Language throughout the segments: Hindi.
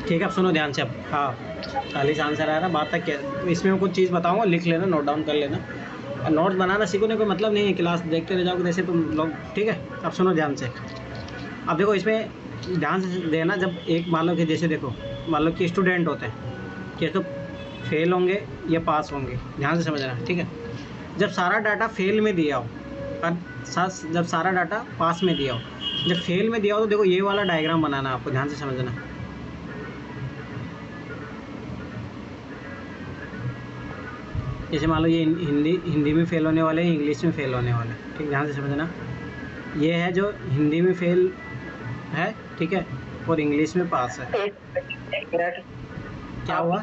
ठीक है, अब सुनो ध्यान से अब। हाँ, खाली से आंसर आ रहा, बात तक क्या। इसमें मैं कुछ चीज़ बताऊँगा, लिख लेना, नोट डाउन कर लेना। और नोट्स बनाना सीखो, नहीं कोई मतलब नहीं है, क्लास देखते रह जाओगे जैसे तुम लोग। ठीक है, अब सुनो ध्यान से। अब देखो इसमें ध्यान से देना, जब एक मान लो कि जैसे देखो, मान लो कि स्टूडेंट होते हैं कि तो फेल होंगे या पास होंगे, ध्यान से समझना। ठीक है, जब सारा डाटा फेल में दिया हो और जब सारा डाटा पास में दिया हो, जब फेल में दिया हो तो देखो ये वाला डायग्राम बनाना आपको, ध्यान से समझना। जैसे मान लो ये हिंदी में फेल होने वाले हैं, इंग्लिश में फेल होने वाले हैं। ठीक, ध्यान से समझना। ये है जो हिंदी में फेल है, ठीक है, और इंग्लिश में पास है। एक मिनट, क्या हुआ?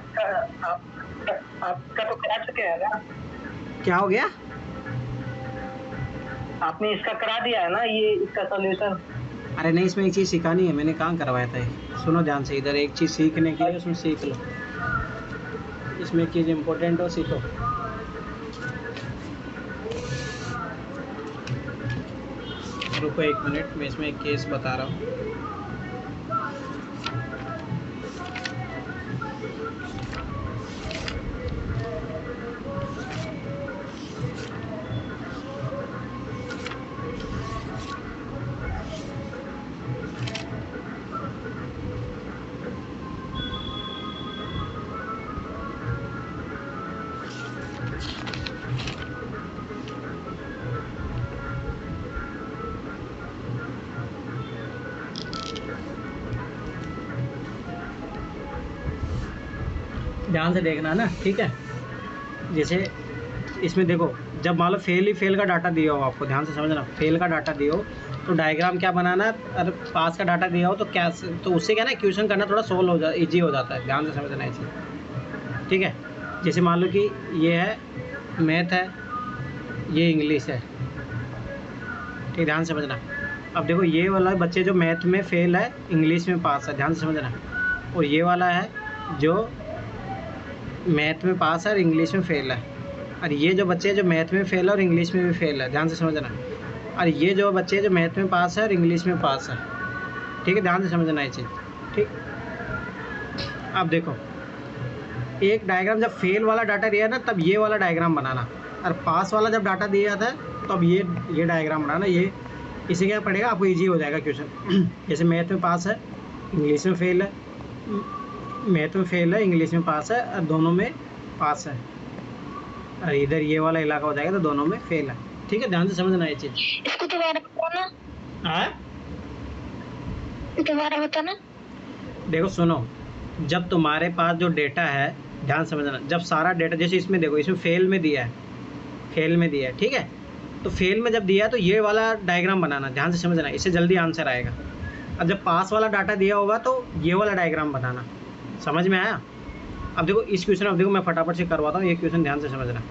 आपका तो करा चुके हैं ना? क्या हो गया? आपने इसका करा दिया है ना, ये इसका सॉल्यूशन? अरे नहीं, इसमें एक चीज़ सिखानी है, मैंने कहाँ करवाया था ये। सुनो ध्यान से, इधर एक चीज़ सीखने के लिए उसमें सीख लो, इसमें एक चीज़ इम्पोर्टेंट हो, सीखो। रुको एक मिनट, मैं इसमें एक केस बता रहा हूँ। ध्यान से देखना ना, ठीक है। जैसे इसमें देखो, जब मान लो फेल का डाटा दिया हो आपको, ध्यान से समझना, फेल का डाटा दिया हो तो डायग्राम क्या बनाना है, और पास का डाटा दिया हो तो क्या, तो उससे क्या ना क्वेश्चन करना थोड़ा सोल्व हो जाता, ईजी हो जाता है। ध्यान से समझना इसे, ठीक है। जैसे मान लो कि ये है मैथ है, ये इंग्लिश है, ठीक, ध्यान से समझना। अब देखो ये वाला बच्चे जो मैथ में फेल है, इंग्लिश में पास है, ध्यान से समझना। और ये वाला है जो मैथ में पास है और इंग्लिश में फेल है। और ये जो बच्चे जो मैथ में फेल है और इंग्लिश में भी फेल है, ध्यान से समझना। और ये जो बच्चे जो मैथ में पास है और इंग्लिश में पास है, ठीक है, ध्यान से समझना ये चीज़, ठीक। अब देखो एक डायग्राम, जब फेल वाला डाटा दिया ना तब ये वाला डायग्राम बनाना, और पास वाला जब डाटा दिया था तब ये डायग्राम बनाना। ये इसे क्या पड़ेगा आपको, ईजी हो जाएगा क्वेश्चन। जैसे मैथ में पास है, इंग्लिश में फेल है, मैथ में फेल है, इंग्लिश में पास है, और दोनों में पास है। और इधर ये वाला इलाका हो जाएगा तो दोनों में फेल है, ठीक है, ध्यान से समझना ये चीज़। इसको दोबारा बताना। हाँ, दोबारा बताना। देखो सुनो, जब तुम्हारे पास जो डेटा है, ध्यान समझना, जब सारा डेटा, जैसे इसमें देखो, इसमें फेल में दिया है, फेल में दिया है, ठीक है। तो फेल में जब दिया है तो ये वाला डायग्राम बनाना, ध्यान से समझना, इससे जल्दी आंसर आएगा। अब जब पास वाला डाटा दिया होगा तो ये वाला डायग्राम बनाना। समझ में आया? अब देखो इस क्वेश्चन, अब देखो मैं फटाफट से करवाता हूँ ये क्वेश्चन, ध्यान से समझना।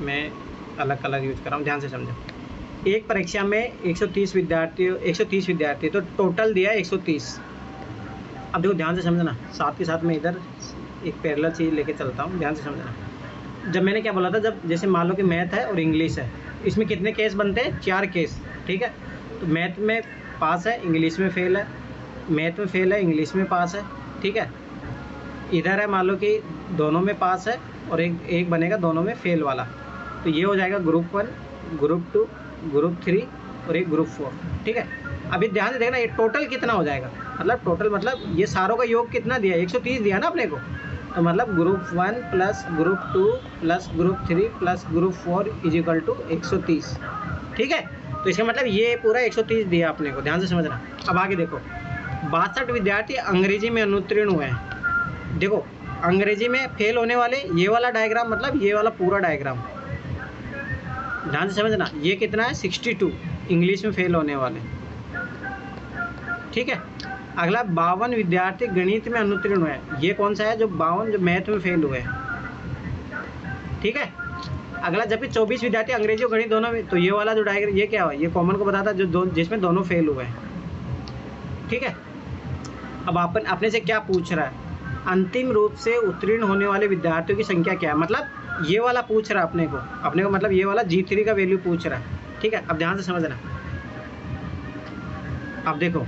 मैं अलग अलग यूज कर रहा हूँ, ध्यान से समझो। एक परीक्षा में 130 विद्यार्थी, तो टोटल दिया है 130। अब देखो ध्यान से समझना, साथ के साथ मैं इधर एक पैरेलल चीज़ लेके चलता हूँ, ध्यान से समझना। जब मैंने क्या बोला था, जब जैसे मान लो कि मैथ है और इंग्लिश है, इसमें कितने केस बनते हैं, 4 केस, ठीक है। तो मैथ में पास है, इंग्लिश में फेल है, मैथ में फेल है, इंग्लिश में पास है, ठीक है। इधर है मान लो कि दोनों में पास है और एक बनेगा दोनों में फेल वाला, तो ये हो जाएगा ग्रुप 1, ग्रुप 2, ग्रुप 3 और एक ग्रुप 4, ठीक है। अभी ध्यान से देखना ये टोटल कितना हो जाएगा, मतलब टोटल मतलब ये सारों का योग कितना दिया, 130 दिया ना अपने को, तो मतलब group 1 plus group 2 plus group 3 plus group 4 is equal to 130, ठीक है। तो इसका मतलब ये पूरा 130 दिया अपने को, ध्यान से समझना। अब आगे देखो, 62 विद्यार्थी अंग्रेजी में अनुत्तीर्ण हुए हैं। देखो अंग्रेजी में फेल होने वाले, ये वाला डायग्राम मतलब ये वाला पूरा डायग्राम, ध्यान से समझना। ये कितना है, 62 इंग्लिश में फेल होने वाले, ठीक है। अगला 52 विद्यार्थी गणित में अनुत्तीर्ण हुए हैं। ये कौन सा है, जो 52 जो मैथ में फेल हुए हैं, ठीक है। अगला जबकि 24 विद्यार्थी अंग्रेजी और गणित दोनों में, तो ये वाला जो डायग्राम ये क्या हुआ, ये कॉमन को बताता है जो जिसमें दोनों फेल हुए हैं, ठीक है। अब अपने से क्या पूछ रहा है, अंतिम रूप से उत्तीर्ण होने वाले विद्यार्थियों की संख्या क्या है, मतलब ये वाला पूछ रहा है अपने को मतलब ये वाला G3 का वैल्यू पूछ रहा है, ठीक है। अब ध्यान से समझना। अब देखो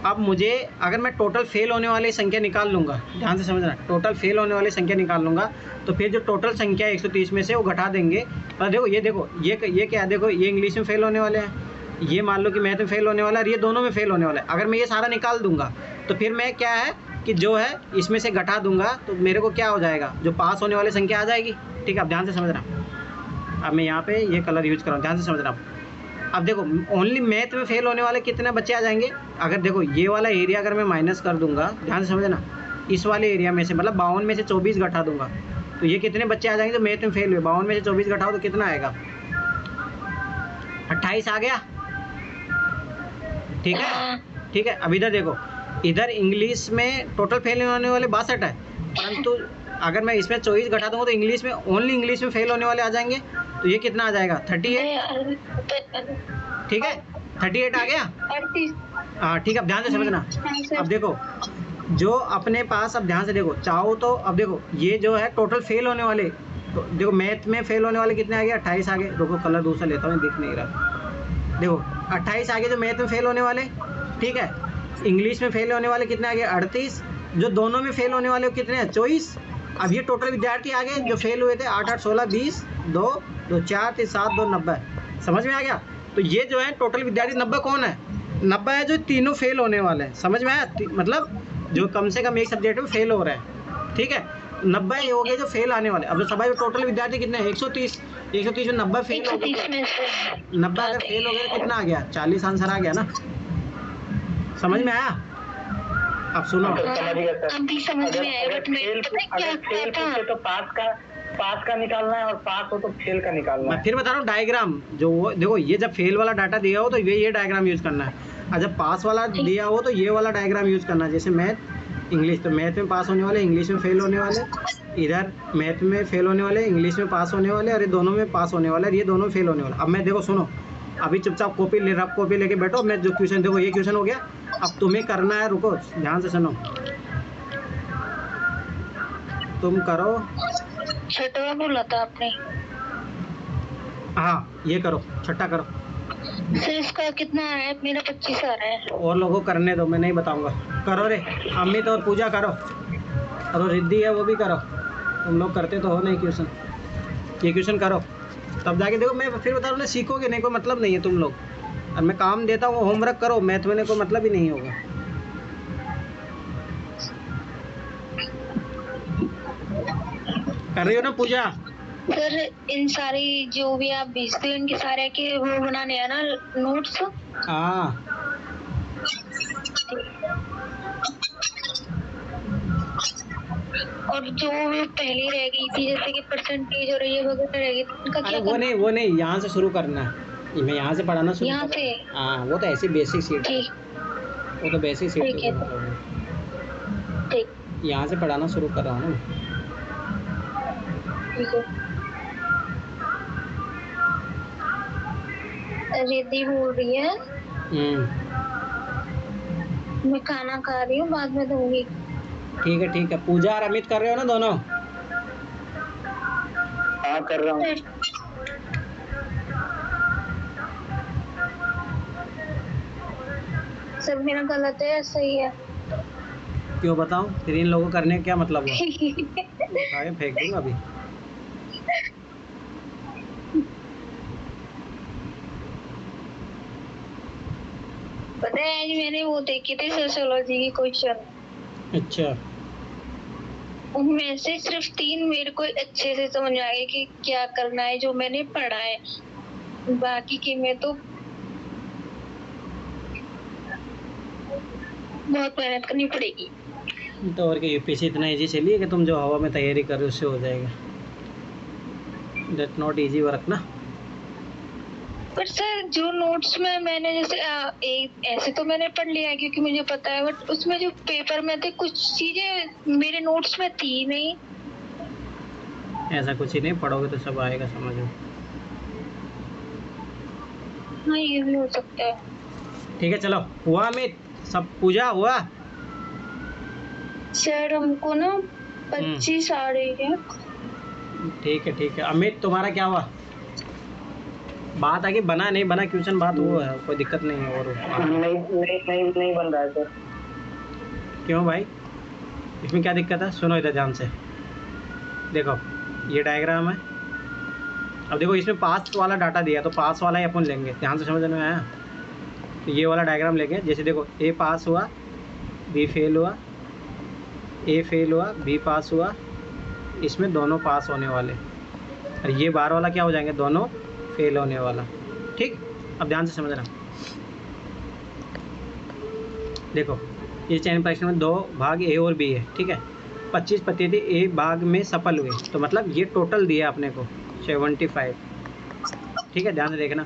अब मुझे अगर मैं टोटल फेल होने वाली संख्या निकाल लूँगा, ध्यान से समझना, टोटल फेल होने वाली संख्या निकाल लूँगा तो फिर जो टोटल संख्या है 130 में से वो घटा देंगे। और देखो ये क्या है, देखो ये इंग्लिश में फेल होने वाले हैं, ये मान लो कि मैथ में फेल होने वाला है और ये दोनों में फेल होने वाला है। अगर मैं ये सारा निकाल दूंगा तो फिर मैं क्या है कि जो है इसमें से घटा दूंगा तो मेरे को क्या हो जाएगा, जो पास होने वाली संख्या आ जाएगी। ठीक है, अब ध्यान से समझना। अब मैं यहाँ पे ये कलर यूज कर रहा हूँ, ध्यान से समझना। अब देखो ओनली मैथ में फेल होने वाले कितने बच्चे आ जाएंगे। अगर देखो ये वाला एरिया अगर मैं माइनस कर दूंगा, ध्यान से समझना, इस वाले एरिया में से मतलब 52 में से 24 घटा दूंगा तो ये कितने बच्चे आ जाएंगे जो मैथ में फेल हुए। 52 में से 24 घटाओ तो कितना आएगा, 28 आ गया। ठीक है, ठीक है। अब इधर देखो, इधर इंग्लिश में टोटल फेल होने वाले 62 है, परंतु अगर मैं इसमें 24 घटा दूंगा तो इंग्लिश में ओनली इंग्लिश में फेल होने वाले आ जाएंगे तो ये कितना आ जाएगा, 38। ठीक है, 38 आ गया। हाँ ठीक है, अब ध्यान से समझना। अब देखो जो अपने पास, अब ध्यान से देखो, चाहो तो अब देखो ये जो है टोटल फेल होने वाले, तो देखो मैथ में फेल होने वाले कितने आ गए, 28 आ गए। रुको कलर दूसरा लेता हूँ, दिख नहीं रहा। देखो 28 आ गए जो मैथ में फेल होने वाले। ठीक है, इंग्लिश में फेल होने वाले कितने आ गए, 38। जो दोनों में फेल होने वाले कितने हैं, 24। अब ये टोटल विद्यार्थी आ गए जो फेल हुए थे, 8 8 16 20 2 2 4 3 7 2 90। समझ में आ गया। तो ये जो है टोटल विद्यार्थी 90 कौन है, 90 है जो तीनों फेल होने वाले हैं। समझ में आया, मतलब जो कम से कम एक सब्जेक्ट में फेल हो रहे हैं। ठीक है, 90 ये हो गए जो फेल आने वाले। अब जो सभी टोटल विद्यार्थी कितने हैं, 130। 130 में 90 फेल हो गए, 90 अगर फेल हो गए तो कितना आ गया, 40 आंसर आ गया ना। समझ में आया। अब सुनो, समझ गया सर। अभी समझ में आया, बट मैं अगर फेल पूछे तो पास का निकालना है और पास हो तो फेल का निकालना मैं है। फिर बता रहा हूँ डायग्राम जो देखो, ये जब फेल वाला डाटा दिया हो तो ये डायग्राम यूज करना है, और जब पास वाला दिया हो तो ये वाला डायग्राम यूज करना है। जैसे मैथ इंग्लिश, तो मैथ में पास होने वाले, इंग्लिश में फेल होने वाले, इधर मैथ में फेल होने वाले, इंग्लिश में पास होने वाले, और ये दोनों में पास होने वाले, और ये दोनों फेल होने वाले। अब मैं देखो सुनो, अभी चुपचाप रफ कॉपी लेके बैठो। मैं जो क्वेश्चन, देखो ये क्वेश्चन हो गया, अब तुम्हें करना है, रुको ध्यान से सुनो, तुम करो। छठवा बोला था आपने? हाँ ये करो, छठा करो। सर इसका कितना है, मेरा 25 आ रहा है। और लोगों को करने दो, मैं नहीं बताऊंगा। करो रे, अमित और पूजा करो, और रिद्धि है वो भी करो। तुम लोग करते तो हो नहीं क्वेश्चन, ये क्वेश्चन करो तब जाके देखो। मैं फिर बता रहा हूँ ना, सीखोगे नहीं, कोई मतलब नहीं है तुम लोग। और मैं काम देता हूँ, होमवर्क करो, मैथ में कोई मतलब ही नहीं होगा। कर रही हो ना पूजा? सर इन सारी जो भी आप भेजते हो इनके सारे के वो बनाने हैं ना नोट्स? हाँ और जो पहले रह गई थी जैसे कि परसेंटेज और ये वगैरह रह गई थी उनका अरे क्या वो नहीं, यहाँ से शुरू करना है। मैं यहाँ से पढ़ाना शुरू यहाँ से? हाँ वो तो ऐसी बेसिक सीट, ठीक, वो तो बेसिक सीट ठीक है, ठीक, यहाँ से पढ़ाना शुरू कर रहा हूँ ना। ठीक है। रिद्धि बोल रही है मैं खाना खा रही हूँ, बाद में दूंगी। ठीक है ठीक है। पूजा और अमित कर रहे हो ना दोनों? हाँ कर रहा हूँ। सर मेरा गलत है या सही है? क्यों बताऊँ, फिर इन लोगों को करने का क्या मतलब हुआ? उठा के फेंक दूंगा अभी। पता है आज मैंने वो देखी थी सोशियोलॉजी की क्वेश्चन। अच्छा, उनमें से सिर्फ 3 मेरे को अच्छे से समझ आ गए कि क्या करना है जो मैंने पढ़ा है, बाकी के में तो बहुत मेहनत करनी पड़ेगी। तो और क्या, यूपीएससी इतना इजी चलिए कि तुम जो हवा में तैयारी कर रहे हो उससे हो जाएगा। दैट नॉट इजी वर्क ना। पर सर जो नोट्स में मैंने जैसे एक ऐसे तो मैंने पढ़ लिया है क्योंकि मुझे पता है, बट उसमें जो पेपर में थे कुछ चीजें मेरे नोट्स में थी नहीं। ऐसा कुछ ही नहीं, पढ़ोगे तो सब आएगा समझ में। हाँ ये भी हो सकता है। ठीक है चलो, हुआ अमित, सब पूजा हुआ? सर हमको ना 25 आ रही है। ठीक है ठीक है। अमित तुम्हारा क्या हुआ? बात आगे बना नहीं बना क्वेश्चन, बात वो है, कोई दिक्कत नहीं है। और नहीं बन रहा है सर। क्यों भाई, इसमें क्या दिक्कत है? सुनो इधर ध्यान से, देखो ये डायग्राम है। अब देखो इसमें पास वाला डाटा दिया तो पास वाला ही अपन लेंगे, ध्यान से समझ में आया? तो ये वाला डायग्राम लेंगे। जैसे देखो ए पास हुआ, बी फेल हुआ, ए फेल हुआ, बी पास हुआ, इसमें दोनों पास होने वाले, और ये बार वाला क्या हो जाएंगे? दोनों फेल होने वाला। ठीक, अब ध्यान से समझना। देखो इस चयन परीक्षण में 2 भाग ए और बी है, ठीक है। 25 प्रतिशत ए भाग में सफल हुए, तो मतलब ये टोटल दिया अपने को 75, ठीक है, ध्यान से देखना।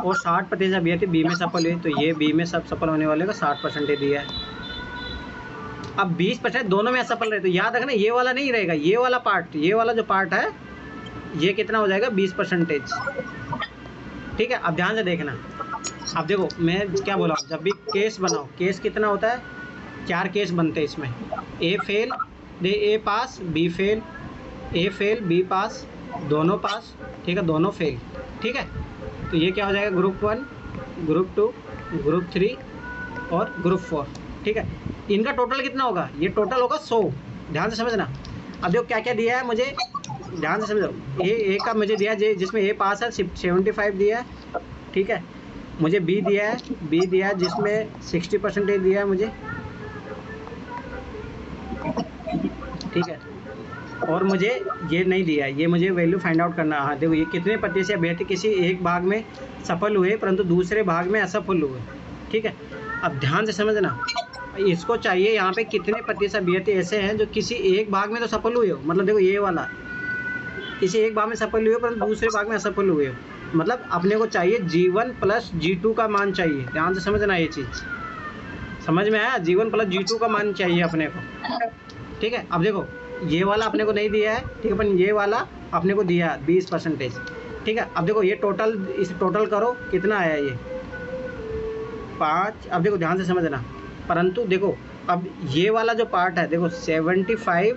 और 60% अभ्यर्थी बी में सफल हुए, तो ये बी में सब सफल होने वाले का 60% दिया है। अब 20% दोनों में असफल रहे, तो याद रखना ये वाला नहीं रहेगा, ये वाला पार्ट, ये वाला जो पार्ट है ये कितना हो जाएगा? 20%। ठीक है, अब ध्यान से देखना। अब देखो मैं क्या बोला, जब भी केस बनाओ, केस कितना होता है? 4 केस बनते हैं इसमें। ए फेल, ए पास, बी फेल, ए फेल, बी पास, दोनों पास, ठीक है, दोनों फेल। ठीक है, तो ये क्या हो जाएगा? ग्रुप 1, ग्रुप 2, ग्रुप 3 और ग्रुप 4। ठीक है, इनका टोटल कितना होगा? ये टोटल होगा 100। ध्यान से समझना। अब देखो क्या क्या दिया है मुझे, ध्यान से समझो। ए का मुझे दिया है जिसमें ए पास है 75 दिया है, ठीक है। मुझे बी दिया है, बी दिया है जिसमें 60% दिया है मुझे, ठीक है। और मुझे ये नहीं दिया है, ये मुझे वैल्यू फाइंड आउट करना है। हाँ देखो ये कितने प्रतिशत अभ्यर्थी किसी एक भाग में सफल हुए परंतु दूसरे भाग में असफल हुए, ठीक है। अब ध्यान से समझना, इसको चाहिए यहाँ पे कितने प्रतिशत अभ्यर्थी ऐसे हैं जो किसी एक भाग में तो सफल हुए हो, मतलब देखो ये वाला किसी एक भाग में सफल हुए परंतु दूसरे भाग में असफल हुए हो, मतलब अपने को चाहिए G1 प्लस G2 का मान चाहिए। ध्यान से समझना, ये चीज़ समझ में आया? G1 प्लस G2 का मान चाहिए अपने को, ठीक है। अब देखो ये वाला अपने को नहीं दिया है, ठीक है, पर ये वाला अपने को दिया है 20%, ठीक है। अब देखो ये टोटल, इस टोटल करो कितना आया ये 5। अब देखो ध्यान से समझना, परंतु देखो अब ये वाला जो पार्ट है, देखो 75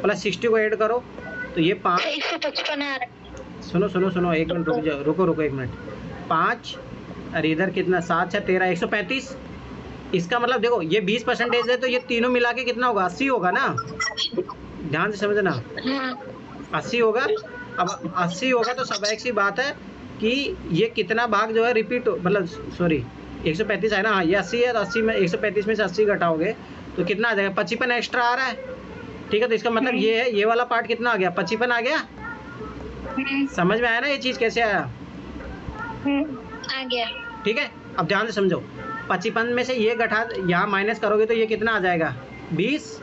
प्लस 60 को ऐड करो तो ये 5, 155 आ रहा है। सुनो सुनो सुनो, एक मिनट रुक जाओ, रुको एक मिनट। 5 और इधर कितना, 7 6 13, 135। इसका मतलब देखो ये 20% है, तो ये तीनों मिला के कितना होगा? 80 होगा ना। ध्यान से समझना, 80 होगा। अब 80 होगा तो सब एक सी बात है कि ये कितना भाग जो है रिपीट, मतलब सॉरी 135 है ना, हाँ ये 80 है, तो 80 में 135 में से 80 घटाओगे तो कितना आ जाएगा? 55 एक्स्ट्रा आ रहा है, ठीक है। तो इसका मतलब ये है, ये वाला पार्ट कितना आ गया? 55 आ गया। समझ में आया ना ये चीज़ कैसे आया? आ गया। ठीक है, अब ध्यान से समझो। 55 में से ये घटा, यहाँ माइनस करोगे तो ये कितना आ जाएगा? 20,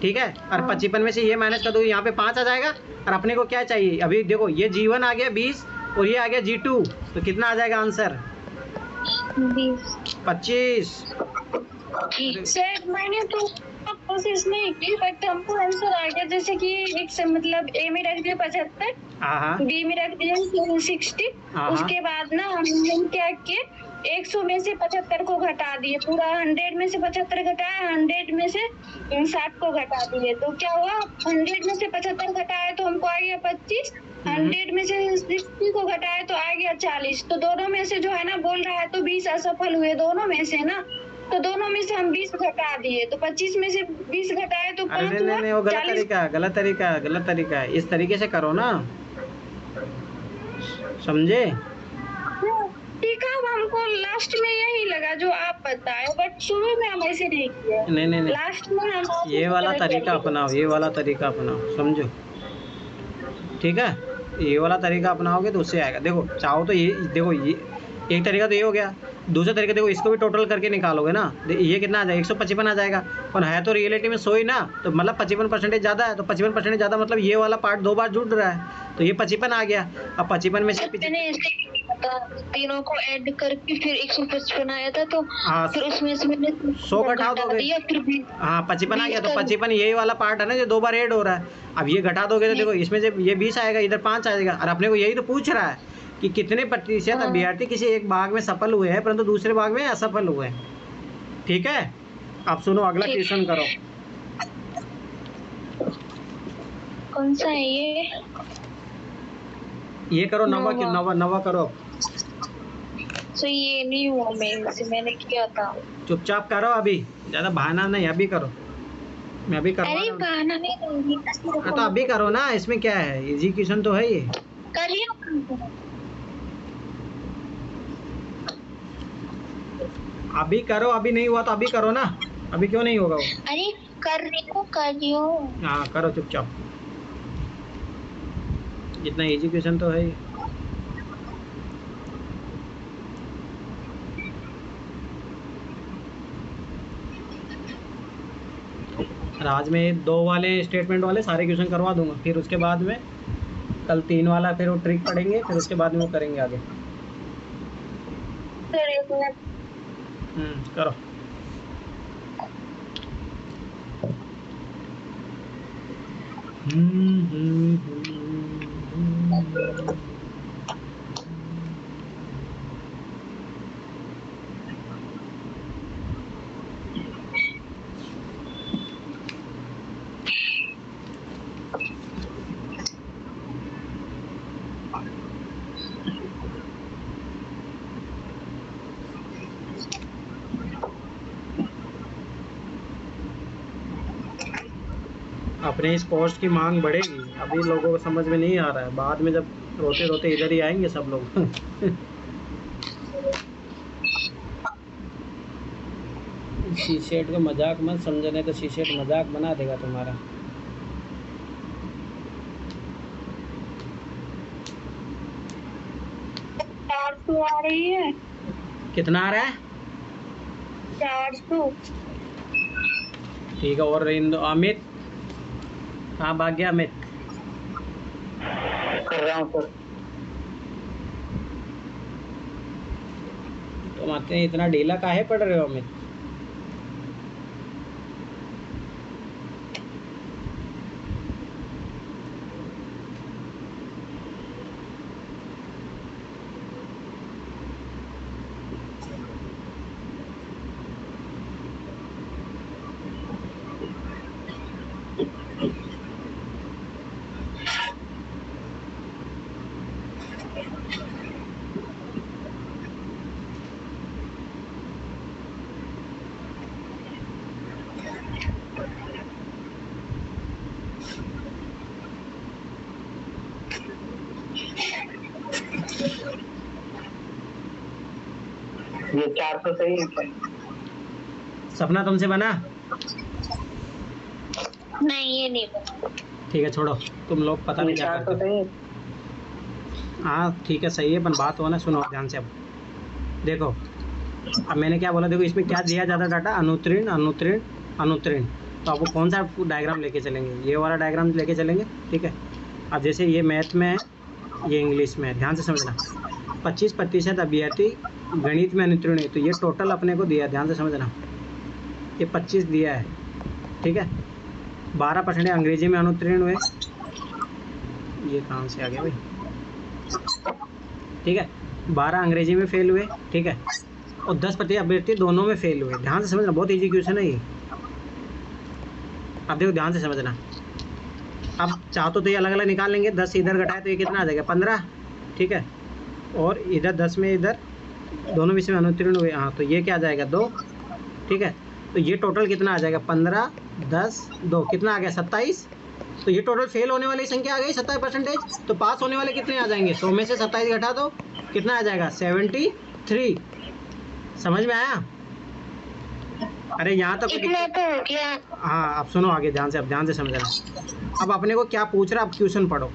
ठीक है। और 55 में से ये माइनस कर दोगे, यहाँ पे 5 आ जाएगा। और अपने को क्या चाहिए? अभी देखो ये G1 आ गया 20 और ये आ गया G2, तो कितना आ जाएगा आंसर? 25। सर मैंने तो कोशिश नहीं की, बट हमको आंसर आ गया। जैसे कि एक से मतलब ए में रख दिया 75, बी में रख दिया 60, उसके बाद ना हम क्या किए, 100 में से 75 को घटा दिए, पूरा 100 में से 75 घटाया, 100 में से 60 को घटा दिए, तो क्या हुआ? 100 में से 75 घटाया तो हमको आ गया 25, 100 में से 60 को घटाया तो आ गया 40। तो दोनों में से जो है ना बोल रहा है तो 20 असफल हुए दोनों में से ना, तो दोनों में से हम 20 घटा दिए, तो 25 में से 20 घटाए तो 5 हुआ। नहीं, वो गलत तरीका है। इस तरीके से करो ना, समझे? ठीक है, हमको लास्ट में यही लगा जो आप बताए, बट शुरू में हम ऐसे नहीं किए। नहीं लास्ट में हम ये वाला तरीका अपनाओ, ये वाला तरीका अपनाओ, समझो, ठीक है। ये वाला तरीका अपनाओगे तो उससे आएगा। देखो चाहो तो ये देखो, ये एक तरीका तो ये हो गया, दूसरा तरीका देखो इसको भी टोटल करके निकालोगे ना, ये कितना आ जाएगा? 155 आ जाएगा, और है तो रियलिटी में 100 ही ना, तो मतलब 55% ज़्यादा है, तो 55% ज़्यादा मतलब ये वाला पार्ट 2 बार जुड़ रहा है, तो ये 55 आ गया। अब 55 में से तीनों को ऐड करके फिर 155 आया था, तो हाँ, फिर उसमें से मैंने 100 घटा दोगे, हाँ 55 आ गया, तो 55 यही वाला पार्ट है ना जो 2 बार ऐड हो रहा है। अब ये घटा दोगे तो देखो इसमें से ये 20 आएगा, इधर 5 आएगा, और अपने को यही तो पूछ रहा है कि कितने प्रतिशत अभ्यर्थी किसी एक भाग में सफल हुए हैं परंतु दूसरे भाग में असफल हुए हैं, ठीक है। अब सुनो अगला क्वेश्चन करो। कौन सा है ये? ये करो नवा नवा। नवा नवा करो अब। तो ये नहीं हुआ मेरे से, मैंने किया था। चुपचाप करो अभी, ज्यादा बहाना नहीं, अभी करो। मैं अभी करवा अरे रहा हूँ। बहाना नहीं दूंगी। तो अभी करो ना, इसमें क्या है, इजी क्वेश्चन तो है ये। कर लिया। अभी करो, अभी नहीं हुआ तो अभी करो ना, अभी क्यों नहीं होगा वो। अरे कर रही हूँ, कर रही हूँ। हाँ करो चुपचाप, इतना इजी क्वेश्चन तो है ये। और आज में 2 वाले स्टेटमेंट वाले सारे क्वेश्चन करवा दूंगा, फिर उसके बाद में कल 3 वाला फिर वो ट्रिक पढ़ेंगे, फिर उसके बाद में वो करेंगे आगे। करो। अपने इस पोस्ट की मांग बढ़ेगी, अभी लोगों को समझ में नहीं आ रहा है, बाद में जब रोते रोते इधर ही आएंगे सब लोग। सी-सेट को मजाक मत समझने, तो सी-सेट मजाक बना देगा तुम्हारा। आ रही है। कितना आ रहा है? 400। ठीक है, और अमित कहाँ भाग गया अमित? कर रहा हूँ सर। तुम आते हैं इतना ढीला काहे पड़ रहे हो अमित? ये 400 सही है। सपना तुमसे बना? नहीं ये नहीं बना। ठीक है छोड़ो, तुम लोग पता नहीं क्या 400 करते सही हो। है। हाँ ठीक है सही है, पर बात हो ना, सुनो ध्यान से। अब देखो, अब मैंने क्या बोला, देखो इसमें क्या दिया जाता डाटा, अनुत्तीर्ण अनुत्तीर्ण अनुत्तीर्ण। तो आपको कौन सा डायग्राम लेके चलेंगे? ये वाला डायग्राम लेके चलेंगे, ठीक है। अब जैसे ये मैथ में है, ये इंग्लिश में है, ध्यान से समझना। 25% अभ्यर्थी गणित में अनुत्तीर्ण है, तो ये टोटल अपने को दिया, ध्यान से समझना। ये 25 दिया है, ठीक है। 12% अंग्रेजी में अनुत्तीर्ण हुए, ये कहाँ से आ गया भाई, ठीक है। 12 अंग्रेजी में फेल हुए, ठीक है। और 10% अभ्यर्थी दोनों में फेल हुए। ध्यान से समझना, बहुत इजी क्वेश्चन है ये। अब देखो ध्यान से समझना, अब चाहो तो ये अलग अलग निकाल लेंगे। 10 इधर घटाए तो ये कितना आ जाएगा, 15, ठीक है। और इधर 10 में इधर दोनों विषय में अनुत्तीर्ण हुए, हाँ, तो ये क्या आ जाएगा, 2, ठीक है। तो ये टोटल कितना आ जाएगा, 15 10 2 कितना आ गया, 27। तो ये टोटल फेल होने वाली संख्या आ गई 27%। तो पास होने वाले कितने आ जाएंगे, 100 में से 27 घटा दो, कितना आ जाएगा, 73। समझ में आया? अरे यहाँ तक इतना तो हो गया। हाँ, अब सुनो आगे ध्यान से, अब ध्यान से समझना। अब अपने को क्या पूछ रहा है, अब क्वेश्चन पढ़ो।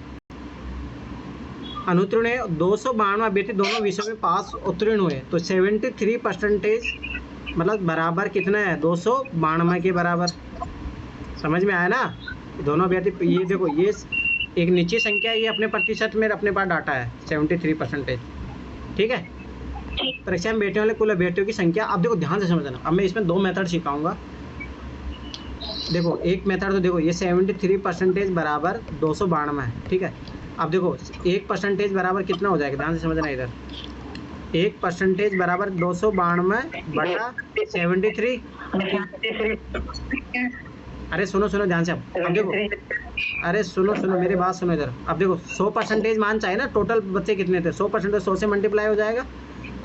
अनुत्तीर्ण 292 अभ्यर्थी दोनों विषयों में पास उत्तीर्ण हुए, तो 73% मतलब बराबर कितना है, 292 के बराबर। समझ में आया ना? दोनों अभ्यर्थी, ये देखो ये एक निश्चित संख्या है, ये अपने प्रतिशत में अपने पास डाटा है 73%, ठीक है। परीक्षा में बैठने वाले कुल अभ्यर्थियों की संख्या। अब देखो ध्यान से समझना, अब मैं इसमें 2 मेथड सिखाऊंगा। देखो एक मेथड तो देखो, ये 73% बराबर 292 है, ठीक है। अब देखो 1% बराबर कितना हो जाएगा, ध्यान से समझना। इधर 1% बराबर 292 बटा 73, अरे सुनो सुनो ध्यान से, अब देखो, अरे सुनो सुनो मेरी बात सुनो इधर। अब देखो 100% मान चाहिए ना, टोटल बच्चे कितने थे, 100% 100 से मल्टीप्लाई हो जाएगा,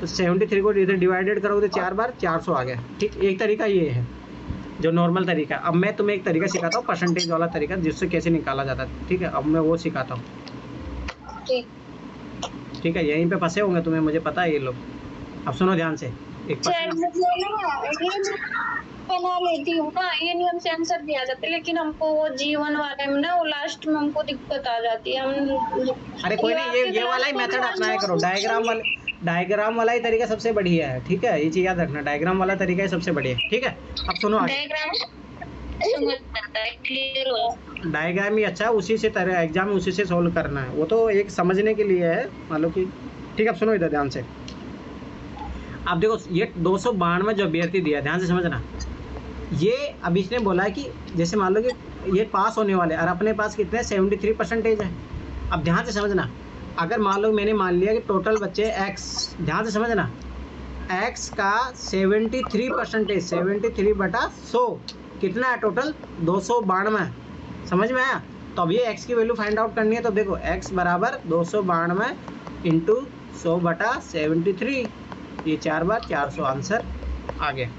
तो 73 को इधर डिवाइडेड करोगे तो 4 बार 400 आ गया। ठीक, एक तरीका ये है जो नॉर्मल तरीका। अब मैं तुम्हें एक तरीका सिखाता हूँ परसेंटेज वाला तरीका, जिससे कैसे निकाला जाता है। ठीक है, अब मैं वो सिखाता हूँ। ठीक है, यहीं पे फंसे होंगे तुम्हें, मुझे पता है ये लोग। अब सुनो ध्यान से, एक बना लेती हूँ ना, ये नियम से आंसर दिया जाता है, लेकिन हमको वो जीवन वाले में ना, वो लास्ट में हमको दिक्कत आ जाती है। हम अरे कोई नहीं, ये वाला ही मेथड अपनाया करो, डायग्राम वाला ही तरीका सबसे बढ़िया है। ठीक है, ये चीज याद रखना, डायग्राम वाला तरीका ही सबसे बढ़िया है। ठीक है, अब सुनो, डायग्राम ही अच्छा है, उसी से तरह एग्जाम में उसी से सोल्व करना है, वो तो एक समझने के लिए है, मान लो कि। ठीक है, अब सुनो इधर ध्यान से। अब देखो ये 292 जो अभ्यर्थी दिया, ध्यान से समझना। ये अभी इसने बोला है कि जैसे मान लो कि ये पास होने वाले, और अपने पास कितने 73% है। अब ध्यान से समझना, अगर मान लो मैंने मान लिया कि टोटल बच्चे x, ध्यान से समझना, x का 73%, 73/100 कितना है टोटल, 292। समझ में आया? तो अब ये x की वैल्यू फाइंड आउट करनी है, तो देखो x बराबर 292 इंटू 100/73, ये 4 बार 400 आंसर आ गया।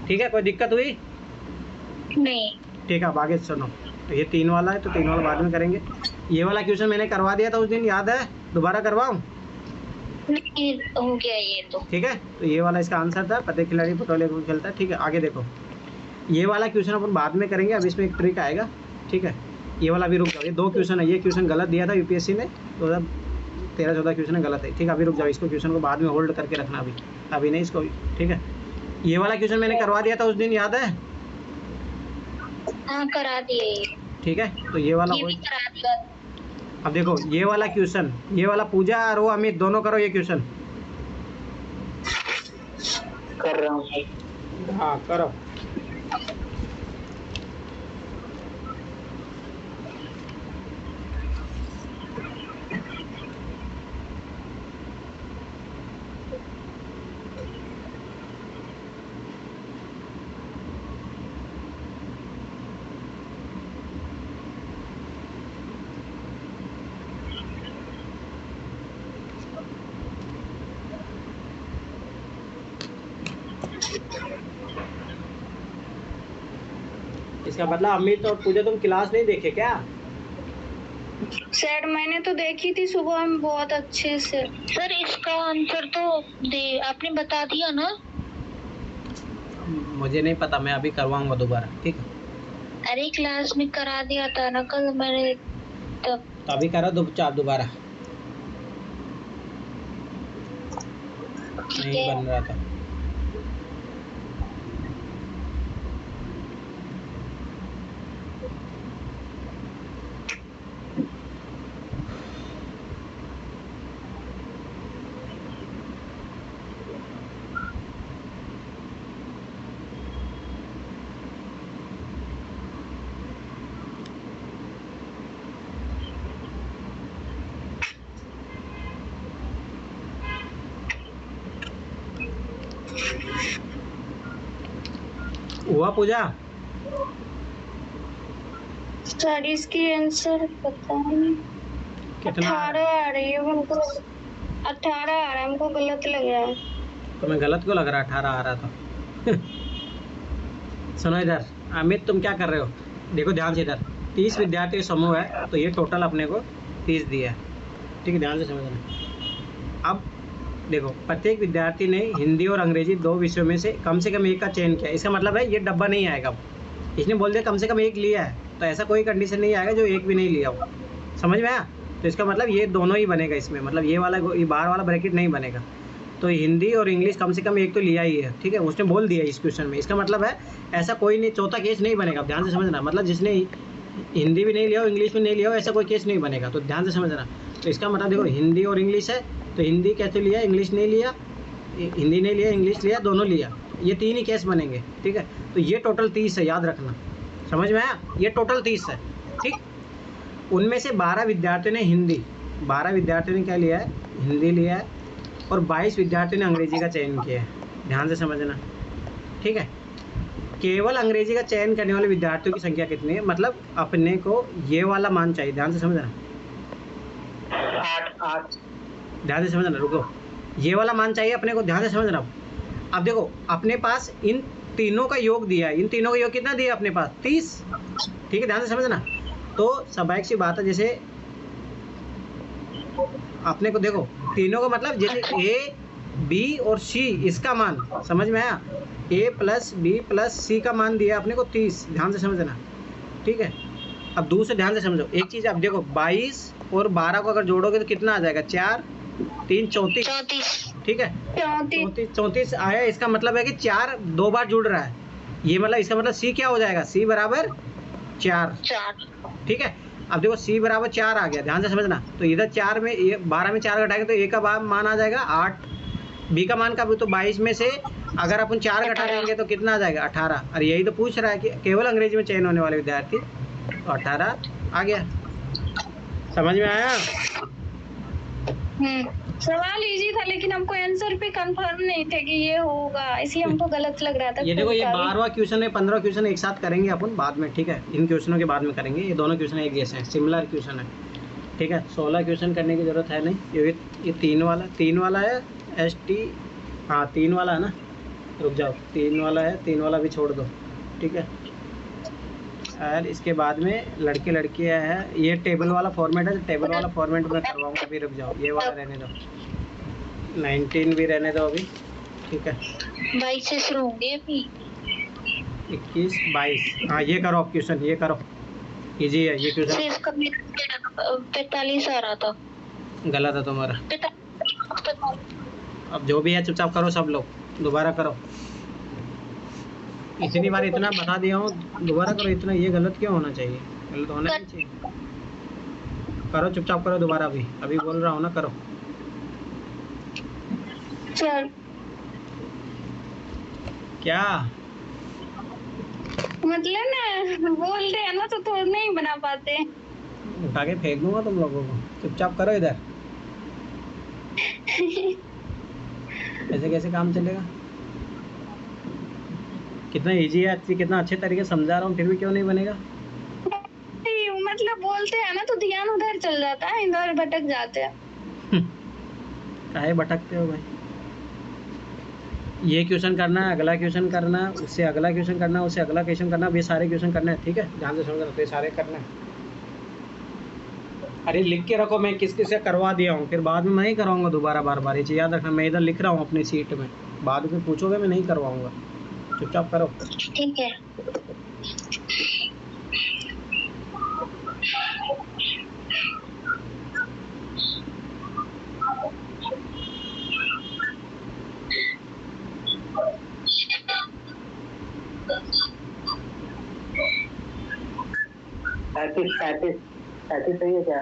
ठीक है, कोई दिक्कत हुई नहीं? ठीक है, अब आगे सुनो। तो ये 3 वाला है, तो 3 वाला बाद में करेंगे। ये वाला क्वेश्चन मैंने करवा दिया था उस दिन, याद है? दोबारा करवाऊं? हो गया ये तो। ठीक है, तो ये वाला इसका आंसर था, पते खिलाड़ी पटोले को खेलता है। ठीक है, आगे देखो, ये वाला क्वेश्चन अपन बाद में करेंगे, अब इसमें एक ट्रिक आएगा। ठीक है, ये वाला भी रुक जाओ, ये 2 क्वेश्चन है, ये क्वेश्चन गलत दिया था यूपीएससी ने, 2013-14 क्वेश्चन गलत है। ठीक है, अभी रुक जाओ, इसको क्वेश्चन को बाद में होल्ड करके रखना, अभी नहीं इसको। ठीक है, ये वाला क्वेश्चन मैंने करवा दिया था उस दिन, याद है? हाँ, करा दिए। ठीक है, तो ये वाला भी करा दिया। अब देखो ये वाला क्वेश्चन, ये वाला पूजा और वो अमित दोनों करो ये क्वेश्चन। कर रहा हूँ। हाँ करो। इसका मतलब अमित और पूजा तुम क्लास नहीं देखे क्या? सर मैंने तो देखी थी सुबह में बहुत अच्छे से। सर इसका आंसर तो आपने बता दिया ना? मुझे नहीं पता, मैं अभी करवाऊंगा दोबारा। ठीक है, अरे क्लास में करा दिया था ना कल मैंने, तो अभी करो दोबारा। नहीं बन रहा था। हुआ पूजा? सर इसकी आंसर पता नहीं, कितना 18 आ रही है हमको, 18 आ रहा है हमको, गलत लग रहा है। तुम्हें गलत क्यों लग रहा है? 18 आ रहा था। सुनो इधर, अमित तुम क्या कर रहे हो? देखो ध्यान से इधर, 30 विद्यार्थी समूह है, तो ये टोटल अपने को 30 दिया है। ठीक है, ध्यान से समझना। अब देखो प्रत्येक विद्यार्थी ने हिंदी और अंग्रेजी 2 विषयों में से कम एक का चयन किया। इसका मतलब है ये डब्बा नहीं आएगा। इसने बोल दिया कम से कम एक लिया है, तो ऐसा कोई कंडीशन नहीं आएगा जो एक भी नहीं लिया हो। समझ में आया? तो इसका मतलब ये दोनों ही बनेगा इसमें, मतलब ये बाहर वाला ब्रैकेट नहीं बनेगा। तो हिंदी और इंग्लिश कम से कम एक तो लिया ही है। ठीक है, उसने बोल दिया इस क्वेश्चन में। इसका मतलब है ऐसा कोई नहीं, चौथा केस नहीं बनेगा। ध्यान से समझना, मतलब जिसने हिंदी भी नहीं लिया हो, इंग्लिश भी नहीं लिया हो, ऐसा कोई केस नहीं बनेगा। तो ध्यान से समझना। तो इसका मतलब देखो हिंदी और इंग्लिश है, तो हिंदी कैसे लिया, इंग्लिश नहीं लिया, हिंदी नहीं लिया, इंग्लिश लिया, दोनों लिया, ये 3 ही केस बनेंगे। ठीक है, तो ये टोटल 30 है, याद रखना। समझ में आया? ये टोटल 30 है। ठीक, उनमें से 12 विद्यार्थियों ने हिंदी, 12 विद्यार्थियों ने क्या लिया है, हिंदी लिया है, और 22 विद्यार्थियों ने अंग्रेजी का चयन किया है। ध्यान से समझना। ठीक है, केवल अंग्रेजी का चयन करने वाले विद्यार्थियों की संख्या कितनी है, मतलब अपने को ये वाला मान चाहिए, ध्यान से समझना। 8। ध्यान से समझना, रुको, ये वाला मान चाहिए अपने को, ध्यान से समझना। अब देखो अपने पास इन तीनों का योग दिया है, इन तीनों का योग कितना दिया अपने पास, 30, ठीक है, ध्यान से समझना। तो स्वाभाविक सी बात है, जैसे अपने को देखो तीनों का मतलब जैसे ए बी और सी, इसका मान समझ में आया, ए प्लस बी प्लस सी का मान दिया अपने को 30, ध्यान से समझना, ठीक है। अब दूसरे ध्यान से समझो एक चीज़, अब देखो 22 और 12 को अगर जोड़ोगे तो कितना आ जाएगा, 4 3 34, ठीक है, 34 आया। इसका मतलब है कि 4 2 बार जुड़ रहा है, ये मतलब इसका मतलब सी क्या हो जाएगा, सी बराबर 4, ठीक है। अब देखो सी बराबर 4 आ गया, ध्यान से समझना। तो इधर 4 में 12 में 4 घटाएंगे तो ए का मान आ जाएगा 8, बी का मान का भी, तो 22 में से अगर अपन 4 घटाएंगे तो कितना आ जाएगा, 18। और यही तो पूछ रहा है कि केवल अंग्रेजी में चयन होने वाले विद्यार्थी, तो 18 आ गया, समझ में आया। सवाल इजी था लेकिन हमको आंसर पे कंफर्म नहीं थे कि ये होगा, इसलिए हमको गलत लग रहा था। ये देखो ये 12वां क्वेश्चन है, 15 क्वेश्चन एक साथ करेंगे अपन बाद में, ठीक है, इन क्वेश्चनों के बाद में करेंगे, ये दोनों क्वेश्चन एक जैसे हैं, सिमिलर क्वेश्चन है, ठीक है। 16 क्वेश्चन करने की जरूरत है नहीं, ये 3 वाला है ST, हाँ 3 वाला है ना, रुक जाओ, 3 वाला है, 3 वाला भी छोड़ दो, ठीक है। और इसके बाद में लड़के लड़कियां है, ये टेबल वाला फॉर्मेट है, टेबल वाला फॉर्मेट में करवाऊंगा, अभी रुक जाओ, ये वाला रहने दो, 19 भी रहने दो अभी, ठीक है। 22 से शुरू होंगे अभी, 21 22, हाँ ये करो आप क्वेश्चन, ये करो, इजी है ये क्वेश्चन। 45 आ रहा था, गलत है तुम्हारा, अब जो भी है चुपचाप करो सब लोग, दोबारा करो, इतनी बार इतना बता दिया हूँ, दोबारा करो, इतना ये गलत क्यों होना चाहिए, गलत होना नहीं चाहिए, करो चुपचाप करो दोबारा, अभी बोल रहा हूँ ना, करो। चल क्या मतलब ना बोलते हैं ना तो नहीं बना पाते, उठा के फेंक दूंगा तुम लोगों को, चुपचाप करो इधर। ऐसे कैसे काम चलेगा, कितना इजी है, कितना अच्छे तरीके से समझा रहा हूँ, फिर भी क्यों नहीं बनेगा। मतलब बोलते हैं ना तो ध्यान उधर चल जाता है, इधर भटक जाते हैं। काहे भटकते हो भाई, ये क्वेश्चन करना है, अगला क्वेश्चन करना है, उससे अगला क्वेश्चन करना है, उससे अगला क्वेश्चन करना है, ये सारे क्वेश्चन करना है, ठीक है, ध्यान से समझना, तो ये सारे करना है। अरे लिख के रखो, मैं किस किस से करवा दिया हूँ, फिर बाद में मैं नहीं करवाऊंगा दोबारा बार बार, ये चीज़ याद रखना, मैं इधर लिख रहा हूँ अपनी सीट में, बाद में पूछोगे मैं नहीं करवाऊंगा, चुपचाप करो, ठीक है। पैंतीस सही है क्या,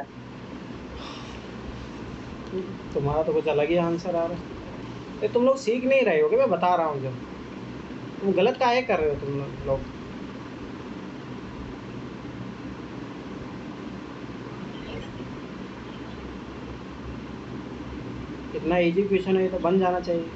तुम्हारा तो कुछ अलग ही आंसर आ रहा है, तुम लोग सीख नहीं रहे हो कि मैं बता रहा हूँ, जो तुम गलत काहे कर रहे हो तुम लोग। इतना इजी क्वेश्चन है तो बन जाना चाहिए।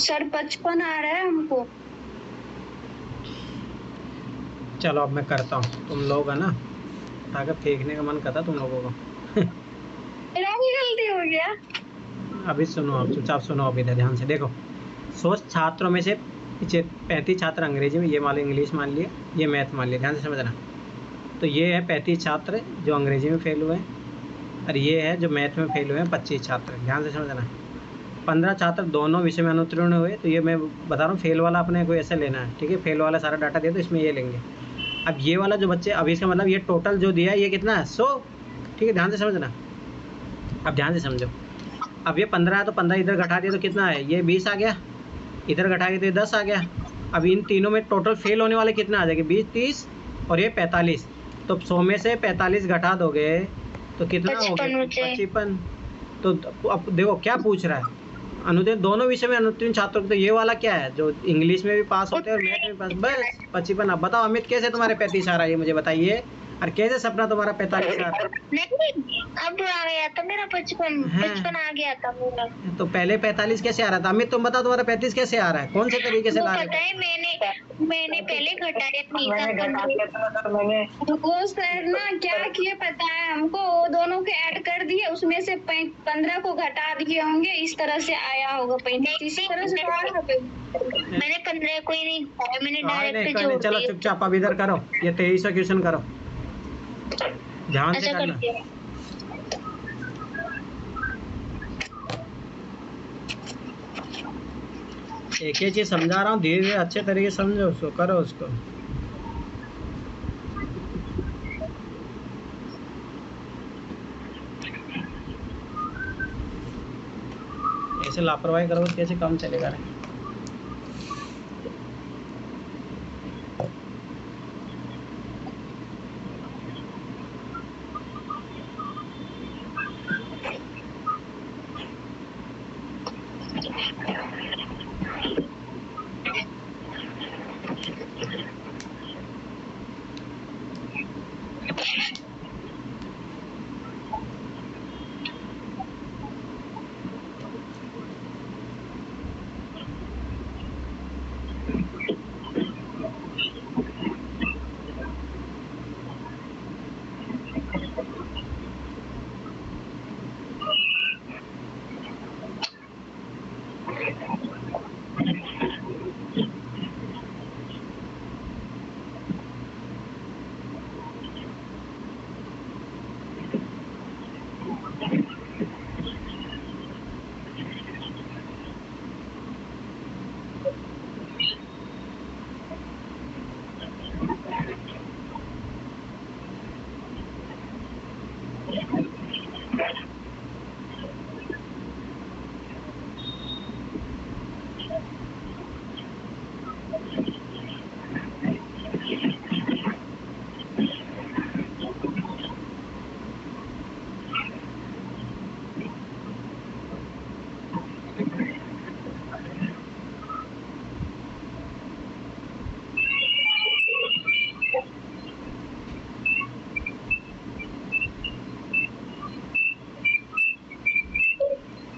सर 55 आ रहा है हमको। चलो अब मैं करता हूँ, तुम लोग है ना आगे फेंकने का मन करता तुम लोगों को। मेरा भी गलती हो गया। अभी सुनो, आप चुपचाप सुनो, अभी ध्यान से देखो। 100 छात्रों में से 35 छात्र अंग्रेजी में, ये मान लिया इंग्लिश मान लिया, ये मैथ मान लिया, ध्यान से समझना। तो ये है 35 छात्र जो अंग्रेजी में फेल हुए हैं, और ये है जो मैथ में फेल हुए हैं 25 छात्र, ध्यान से समझना। 15 छात्र दोनों विषय में अनुत्तीर्ण हुए, तो ये मैं बता रहा हूँ फेल वाला अपने को ऐसे लेना है, ठीक है। फेल वाला सारा डाटा दिया तो इसमें ये लेंगे। अब ये वाला जो बच्चे, अब इसका मतलब ये टोटल जो दिया है ये कितना है 100, ठीक है, ध्यान से समझना। अब ध्यान से समझो, अब ये 15 है तो 15 इधर घटा दिया तो कितना है, ये 20 आ गया, इधर घटा के तो ये 10 आ गया। अब इन तीनों में टोटल फेल होने वाले कितना आ जाएगा, 20 30 और ये 45। तो 100 में से 45 घटा दोगे तो कितना हो गया, 55। तो अब देखो क्या पूछ रहा है, अनुत्तीर्ण दोनों विषय में अनुत्तीर्ण छात्रों को तो ये वाला क्या है जो इंग्लिश में भी पास होते हैं और मैथ में पास, बस 55। अब बताओ अमित कैसे तुम्हारे 35 आ रहा है ये मुझे बताइए, और कैसे सपना तुम्हारा 45 आ रहा है? नहीं, अब आ गया था मेरा 55 आ गया था मेरा। तो पहले 45 कैसे आ रहा था? अमित तुम बताओ तुम्हारा 35 कैसे आ रहा है, कौन से तरीके से ला रहे पता है मैंने पहले घटाया नहीं था। वो सर ना क्या किए पता है हमको, वो दोनों के ऐड कर दिए, उसमें से 15 को घटा दिए होंगे, इस तरह से आया होगा 35, इसी तरह से मैंने 15 को ही नहीं घटाया, मैंने डायरेक्ट जोड़ दिया। चलो चुपचाप अब इधर करो, ये 23 क्वेश्चन करो, ध्यान से करना। एक ही चीज समझा रहा हूँ, धीरे धीरे अच्छे तरीके से समझो उसको, करो उसको। ऐसे लापरवाही करो तो कैसे काम चलेगा रे?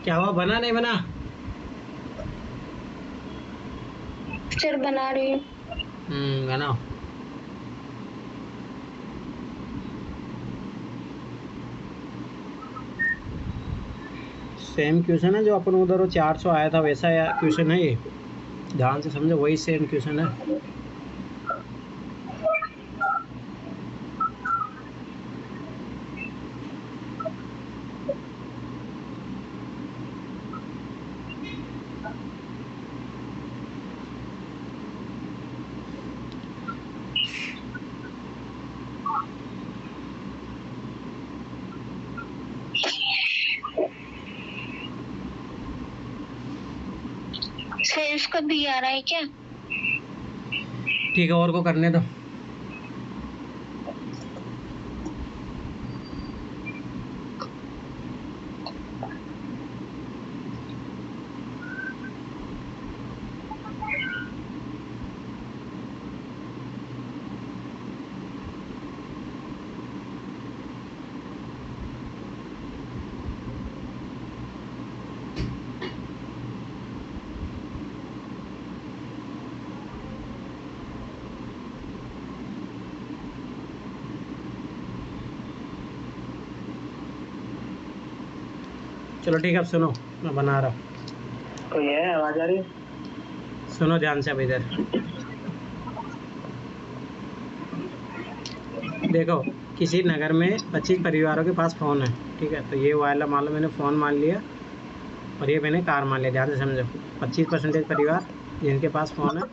क्या हुआ, बना नहीं बना? पिक्चर बना रही हूँ। बनाओ। सेम क्वेश्चन है जो अपन उधर 400 आया था, वैसा क्वेश्चन है ये, ध्यान से समझो, वही सेम क्वेश्चन है। इसका भी आ रहा है क्या? ठीक है, और को करने दो। चलो ठीक है, अब सुनो, मैं बना रहा हूँ। तो ये आवाज आ रही है? सुनो ध्यान से, अब इधर देखो, किसी नगर में 25 परिवारों के पास फ़ोन है, ठीक है? तो ये वाला मान लो मैंने फ़ोन मान लिया, और ये मैंने कार मान लिया। ध्यान से समझो, 25% परिवार जिनके पास फ़ोन है,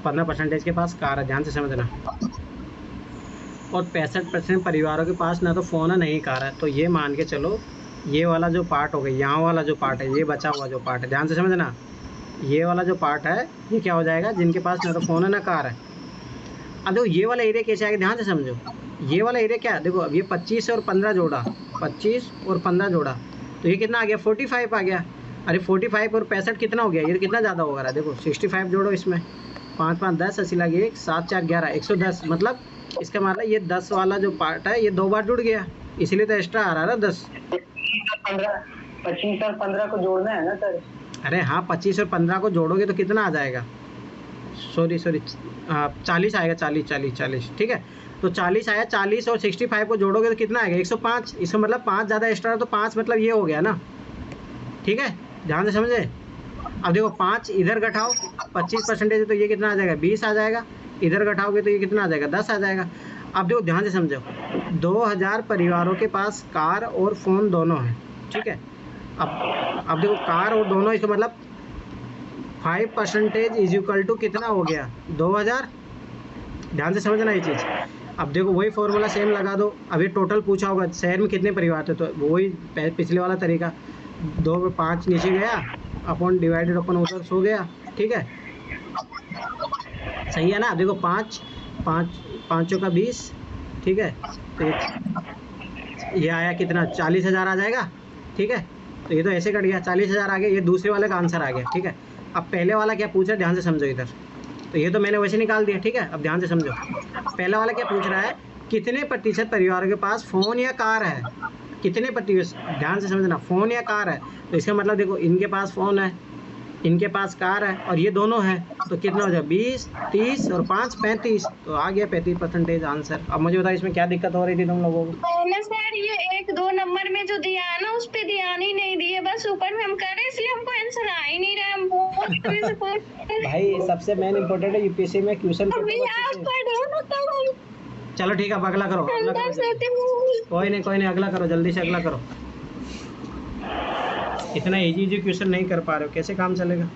15% के पास कार है, ध्यान से समझना। और 65% परिवारों के पास ना तो फ़ोन है, नहीं कार है। तो ये मान के चलो, ये वाला जो पार्ट हो गया, यहाँ वाला जो पार्ट है, ये बचा हुआ जो पार्ट है, ध्यान से समझना, ये वाला जो पार्ट है ये क्या हो जाएगा, जिनके पास ना तो फ़ोन है ना कार है। अब देखो ये वाला एरिया कैसे आएगा, ध्यान से समझो। ये वाला एरिया क्या है, देखो अब ये 25 और 15 जोड़ा, 25 और 15 जोड़ा, तो ये कितना आ गया, 45 आ गया। अरे 45 और 65 कितना हो गया, ये कितना ज़्यादा होगा रहा, देखो 65 जोड़ो इसमें, 5 5 10, 80 लगे 1, 7 4 11, 110, मतलब इसका मतलब ये 10 वाला जो पार्ट है ये 2 बार जुड़ गया, इसलिए तो एक्स्ट्रा आ रहा है ना 10। 25 और 15 को जोड़ना है ना सर। अरे हाँ 25 और 15 को जोड़ोगे तो कितना आ जाएगा, सॉरी 40 आएगा, 40, ठीक है। तो 40 आया, 40 और 65 को जोड़ोगे तो कितना आएगा 105, इसका मतलब 5 ज़्यादा एक्स्ट्रा, तो 5 मतलब ये हो गया ना, ठीक है, ध्यान से समझे। अब देखो 5 इधर घटाओ, 25% तो ये कितना आ जाएगा 20 आ जाएगा, इधर घटाओगे तो ये कितना आ जाएगा 10 आ जाएगा। अब देखो ध्यान से समझो, 2000 परिवारों के पास कार और फ़ोन दोनों हैं, ठीक है। अब देखो कार और दोनों, इसका मतलब 5% इज इक्वल टू कितना हो गया 2000, ध्यान से समझना ये चीज़। अब देखो वही फॉर्मूला सेम लगा दो, अभी टोटल पूछा होगा शहर में कितने परिवार थे, तो वही पिछले वाला तरीका, 2 में 5 नीचे गया, अपॉन डिवाइडेड अपन ऊपर सो गया, ठीक है, सही है ना। देखो 5 5 का 20, ठीक है, तो ये आया कितना 40,000 आ जाएगा, ठीक है। तो ये तो ऐसे कट गया, 40,000 आ गया, ये दूसरे वाले का आंसर आ गया, ठीक है। अब पहले वाला क्या पूछ रहा है, ध्यान से समझो इधर, तो ये तो मैंने वैसे निकाल दिया, ठीक है। अब ध्यान से समझो, पहला वाला क्या पूछ रहा है, कितने प्रतिशत परिवारों के पास फ़ोन या कार है, कितने प्रतिशत, ध्यान से समझना, फ़ोन या कार है, तो इसका मतलब देखो इनके पास फ़ोन है, इनके पास कार है, और ये दोनों है, तो कितना हो जाए 20, 30 और 5 35, तो आ गया 35% आंसर। अब मुझे बताओ इसमें क्या दिक्कत हो रही थी तुम लोगों को। सर ये 1-2 नंबर में जो दिया है ना उस पे ध्यान ही नहीं दिए, बस ऊपर में हम कर रहे हैं इसलिए हमको आंसर आ ही नहीं रहा, हम बहुत भाई सबसे मेन इंपॉर्टेंट है यूपीएससी में क्वेश्चन चलो ठीक है, अब अगला करो, कोई नहीं अगला करो, जल्दी से अगला करो, इतना इजी क्वेश्चन नहीं कर पा रहे हो, कैसे काम चलेगा,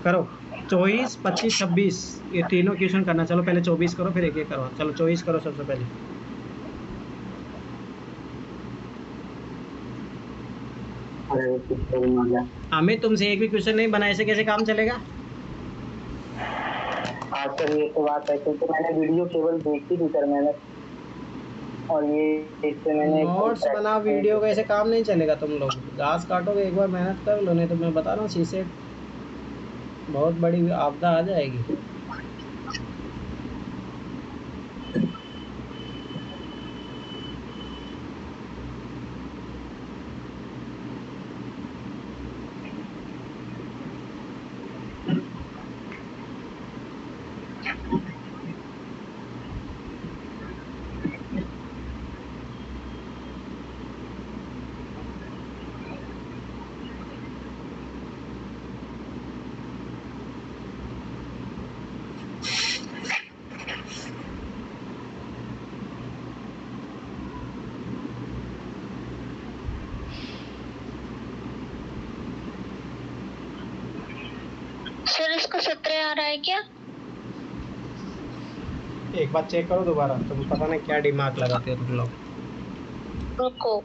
करो 24 25 26 ये तीनों क्वेश्चन करना। चलो पहले 24 करो, फिर एक एक करो, चलो 24 करो सबसे पहले। अमित तुमसे एक भी क्वेश्चन नहीं बना, ऐसे कैसे काम चलेगा। सर ये तो बात है, क्योंकि मैंने वीडियो केवल देखी थी सर मैंने, और ये इससे मैंने नोट्स बना, वीडियो का ऐसे काम नहीं चलेगा, तुम लोग घास काटोगे, एक बार मेहनत कर लो, नहीं तो मैं बता रहा हूँ शीशे बहुत बड़ी आपदा आ जाएगी। सर इसका 17 आ रहा है क्या, एक बार चेक करो दोबारा, तुम पता नहीं क्या दिमाग लगाते हो तुम लोग। रुको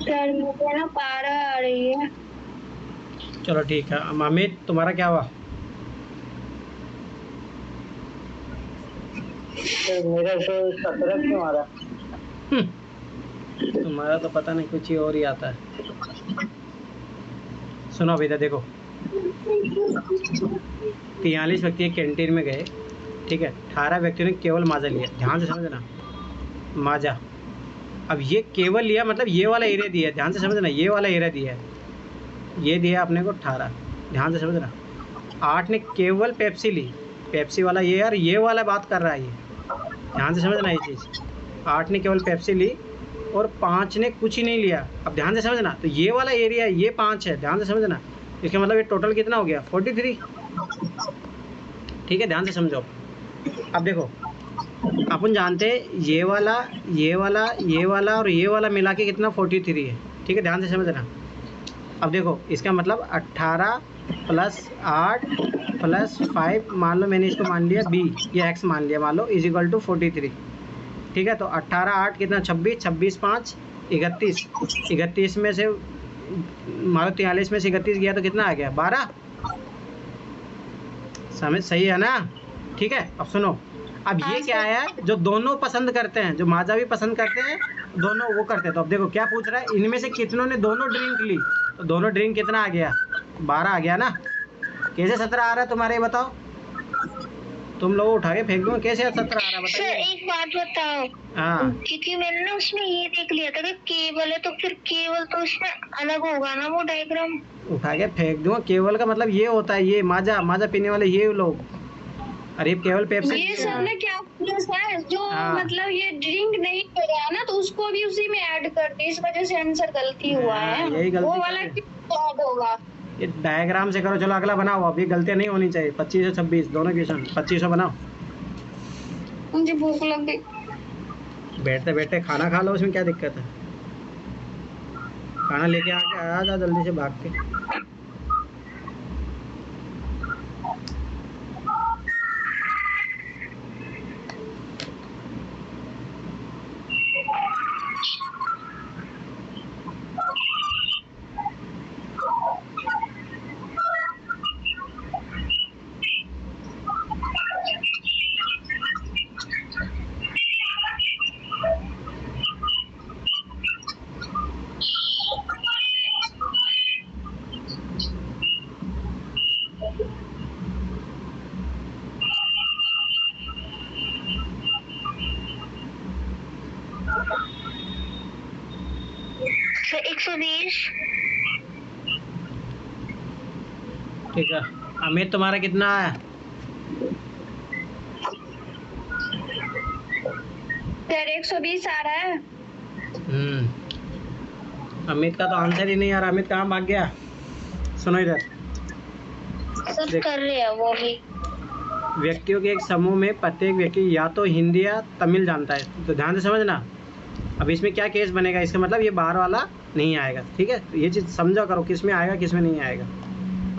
सर मुझे ना पारा आ रही है। चलो ठीक है, अमित तुम्हारा क्या हुआ। मेरा तो 17 क्यों आ रहा, तुम्हारा तो पता नहीं कुछ ही और ही आता है। सुनो बेटा देखो, 43 व्यक्ति कैंटीन में गए, ठीक है, 18 व्यक्तियों ने केवल माजा लिया, ध्यान से समझना माजा। अब ये केवल लिया मतलब ये वाला एरिया दिया है, ध्यान से समझना, ये वाला एरिया दिया है, ये दिया अपने को 18, ध्यान से समझना। 8 ने केवल पेप्सी ली, पेप्सी वाला ये यार, ये वाला बात कर रहा है ये, ध्यान से समझना ये चीज़। 8 ने केवल पेप्सी ली और 5 ने कुछ ही नहीं लिया। अब ध्यान से समझना, तो ये वाला एरिया ये 5 है, ध्यान से समझना, इसका मतलब ये टोटल कितना हो गया 43। ठीक है, ध्यान से समझो। अब देखो अपन जानते हैं ये वाला ये वाला ये वाला और ये वाला मिला के कितना 43 है। ठीक है, ध्यान से समझना। अब देखो इसका मतलब 18 + 8 + 5, मान लो मैंने इसको मान लिया b, ये x मान लिया मान लो, = 43। ठीक है, तो 18 8 कितना 26, 26 5 31, 31 में से मान लो 43 में से 31 गया तो कितना आ गया 12। समझ सही है ना? ठीक है, अब सुनो, अब ये क्या है जो दोनों पसंद करते हैं, जो माजा भी पसंद करते हैं, दोनों वो करते हैं। तो अब देखो क्या पूछ रहा है, इनमें से कितनों ने दोनों ड्रिंक ली, तो दोनों ड्रिंक कितना आ गया 12 आ गया ना। कैसे 17 आ रहा है तुम्हारे, बताओ? तुम लोग उठा के फेंक दो, कैसे 17 आ रहा है बताइए। सर एक बात बताओ। हाँ, क्योंकि मैंने ना उसमें ये देख लिया था कि केवल है, तो फिर केवल तो उसमें अलग होगा ना वो डायग्राम। उठा के फेंक दूंगा। केवल का मतलब ये होता है, ये माजा माजा पीने वाले ये लोग। अरे केवल पेप्सी ये सब ने क्या किया सर, जो मतलब ये ड्रिंक नहीं कर रहा ना, तो उसको भी उसी में ऐड कर दी, इस वजह से आंसर गलती हुआ है। यही गलती वो वाला क्यों ऐड होगा? ये डायग्राम से करो। चलो अगला बनाओ, अब ये गलतियाँ नहीं होनी चाहिए। 25 और 26 दोनों क्वेश्चन 2500 बनाओ। मुझे भूख लग गई। बैठते बैठते खाना खा लो, उसमें क्या दिक्कत है? खाना लेके आके आ जाओ जल्दी से भाग के। सर 120। ठीक है, अमित तुम्हारा कितना है? सर 120 आ रहा है। अमित का तो आंसर ही नहीं आ रहा। अमित कहाँ भाग गया? सुनो इधर, सब कर रहे हैं वो भी। व्यक्तियों के एक समूह में प्रत्येक व्यक्ति या तो हिंदी या तमिल जानता है। तो ध्यान से समझना। अब इसमें क्या केस बनेगा, इसका मतलब ये बाहर वाला नहीं आएगा। ठीक है, तो ये चीज़ समझा करो, किस में आएगा किस में नहीं आएगा।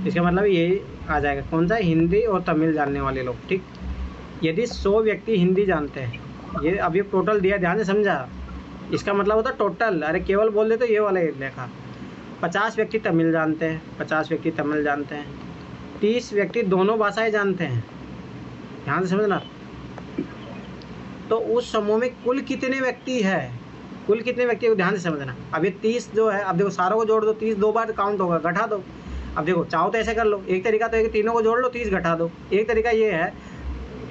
इसका मतलब ये आ जाएगा, कौन सा? हिंदी और तमिल जानने वाले लोग। ठीक, यदि 100 व्यक्ति हिंदी जानते हैं, ये अब ये टोटल दिया, ध्यान से समझा। इसका मतलब होता है टोटल। अरे केवल बोल दे तो ये वाला लिखा। 50 व्यक्ति तमिल जानते हैं, 50 व्यक्ति तमिल जानते हैं, 30 व्यक्ति दोनों भाषाएं जानते हैं। ध्यान से समझना। तो उस समूह में कुल कितने व्यक्ति है, कुल कितने व्यक्ति को ध्यान से समझना। अब ये 30 जो है, अब देखो सारों को जोड़ दो, 30 2 बार काउंट होगा, घटा दो। अब देखो चाहो तो ऐसे कर लो, एक तरीका तो है कि तीनों को जोड़ लो, 30 घटा दो। एक तरीका ये है,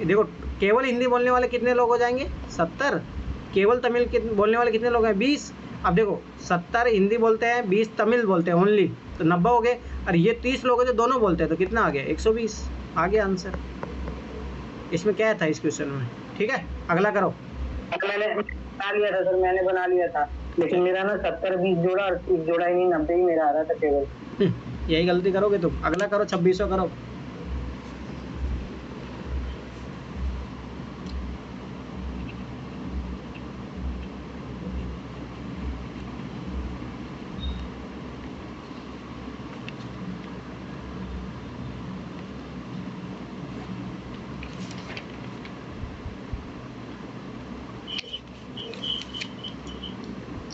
देखो केवल हिंदी बोलने वाले कितने लोग हो जाएंगे 70, केवल तमिल बोलने वाले कितने लोग हैं 20। अब देखो 70 हिंदी बोलते हैं, 20 तमिल बोलते हैं ओनली, तो 90 हो गए। और ये 30 लोग हैं जो दोनों बोलते हैं, तो कितना आ गया 120 आ गया आंसर। इसमें क्या था इस क्वेश्चन में? ठीक है, अगला करो। मैंने बना लिया था सर, मैंने बना लिया था, लेकिन मेरा ना 70 20 जोड़ा और 30 जोड़ा ही नहीं, 90 ही मेरा आ रहा था केवल। यही गलती करोगे तुम। अगला करो, 2600 करो।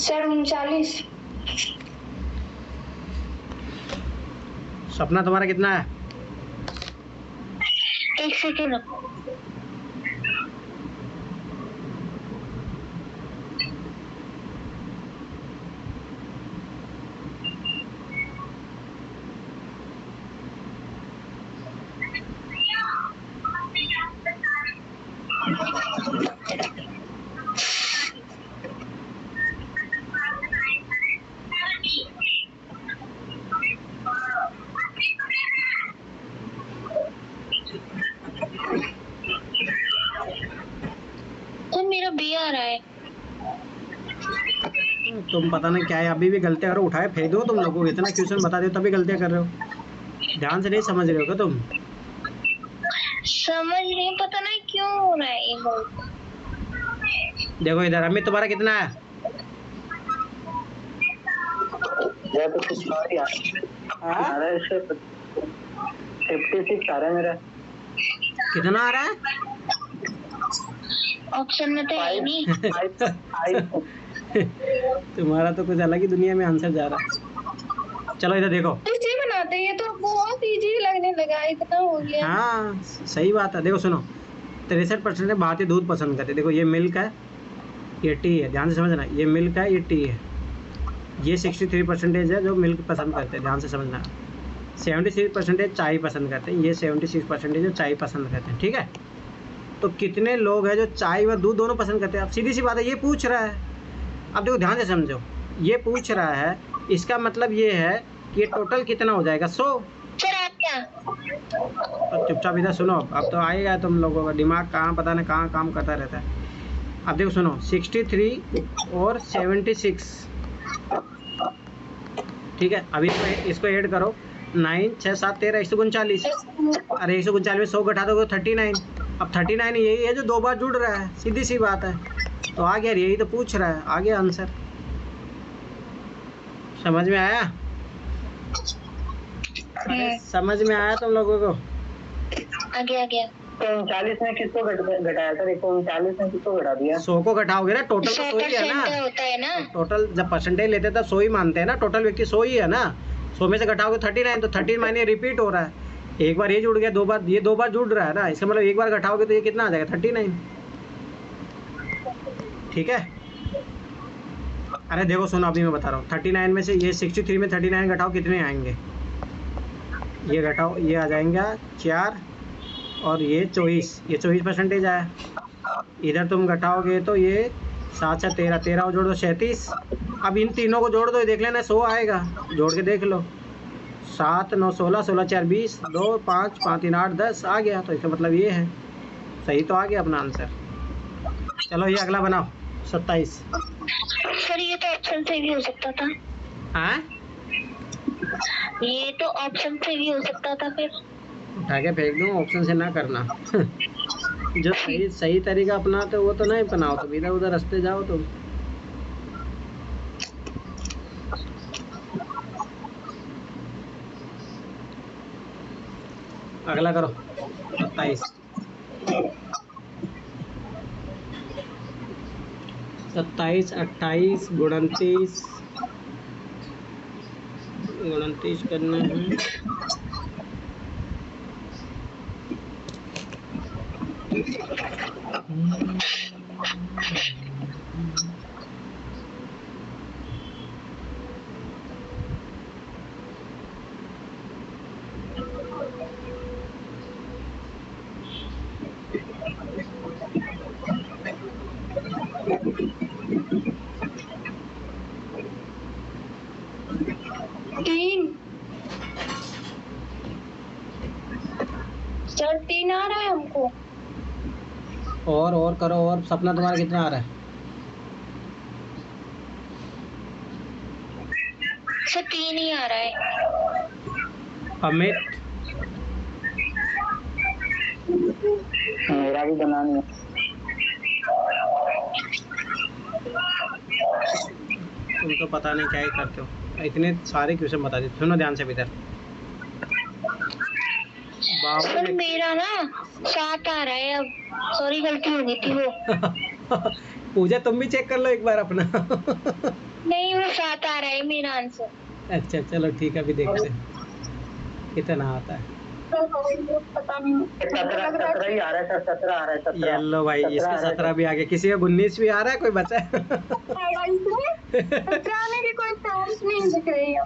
सर 39। सपना तुम्हारा कितना है? एक सेकेंड रखो। तो मेरा बी आ रहा है। तुम पता नहीं क्या है, अभी भी गलतियां करो, उठाए फेंक दो। तुम लोगों को इतना क्वेश्चन बता दो तभी गलतियां कर रहे हो। ध्यान से नहीं समझ रहे हो क्या तुम? समझ नहीं, पता नहीं क्यों हो रहा है ये बहुत। देखो इधर, अमित तुम्हारा कितना है? या तो कुछ और ही आ रहा है, इससे 56 आ रहा है मेरा। कितना आ रहा है? ऑप्शन में तो है नहीं। तुम्हारा तो कुछ अलग ही दुनिया में आंसर जा रहा है। चलो इधर देखो, इसी बनाते हैं, ये तो बहुत इजी लगने लगा, इतना हो गया। हाँ सही बात है। देखो सुनो, 63% भारतीय दूध पसंद करते हैं। देखो ये मिल्क है, ये टी है, ध्यान से समझना। ये मिल्क है, ये टी है। ये 63% है जो मिल्क पसंद करते हैं, ध्यान से समझना। 76% चाय पसंद करते हैं। ये 76% जो चाय पसंद करते हैं, ठीक है। तो कितने लोग हैं जो चाय व दूध दोनों पसंद करते हैं? अब सीधी सी बात है, ये पूछ रहा है। अब देखो ध्यान से समझो, ये पूछ रहा है, इसका मतलब ये है कि ये टोटल कितना हो जाएगा? 100। तो चुपचाप इधर सुनो, अब तो आएगा तुम लोगों का दिमाग कहाँ पता नहीं कहाँ काम करता रहता है। अब देखो सुनो, 63 और 76, ठीक है। अभी इसको ऐड करो, 9 6 7 13 139। अरे 139 में 100 घटा दोगे 39। अब 39 यही है जो 2 बार जुड़ रहा है, सीधी सी बात है। तो आ गया, यही तो पूछ रहा है, आ गया आंसर। समझ में आया? अरे समझ में आया तुम लोगों को? आ गया। तो 39 में किसको घटाया सर? 139 में किसको घटा दिया? 100 को घटाओगे ना, टोटल तो 100 ही है ना। होता है ना, टोटल जब परसेंटेज लेते तब 100 ही मानते हैं ना, टोटल व्यक्ति 100 ही है ना। 100 में से घटाओगे 39, तो 13 मानिए रिपीट हो रहा है। एक बार ये जुड़ गया, 2 बार ये 2 बार जुड़ रहा है ना, इसका मतलब एक बार घटाओगे तो ये कितना आ जाएगा? 39, ठीक है। अरे देखो सुनो, अभी मैं बता रहा हूँ। 39 में से ये 63 में 39 घटाओ, कितने आएंगे? ये घटाओ, ये आ जाएंगे 4 और ये 24, ये 24% आया। इधर तुम घटाओगे तो ये 7 7 13 13 और जोड़ दो 37। अब इन तीनों को जोड़ दो, देख लेना 100 आएगा, जोड़ के देख लो। 7 9 16 16 4 20 2 5 5 3 8 10 आ गया। तो इसका मतलब ये है, सही तो आ गया अपना आंसर। चलो ये अगला बनाओ, 27। सर ये तो ऑप्शन से भी हो सकता था। हाँ, ये तो ऑप्शन से भी हो सकता था, फिर उठा के फेंक दूँ, ऑप्शन से ना करना। जो सही तरीका अपनाते वो तो नहीं अपनाओ, तुम इधर उधर रास्ते जाओ तुम। अगला करो, 27 27 28 29 करना है। सर 3 आ रहा है हमको। और करो। और सपना तुम्हारा कितना आ रहा है? सर 3 ही आ रहा है। अमित, मेरा भी बनानी है। तुम तो पता नहीं क्या ही करते हो, इतने सारे क्वेश्चन बता दिए। सुनो ध्यान से इधर। सर मेरा ना 7 आ रहा है अब, सॉरी गलती हो गई थी वो। पूजा तुम भी चेक कर लो एक बार अपना। नहीं वो 7 आ रहा है मेरा आंसर। अच्छा चलो ठीक है, अभी देखते हैं कितना आता है। पता नहीं, 17 ही आ रहा है सर, 17 आ रहा है। 17 येलो भाई, इसके 17 भी आ गए। किसी का 19 भी आ रहा है, कोई बचा है? जाने की कोई चांस नहीं दिख रही है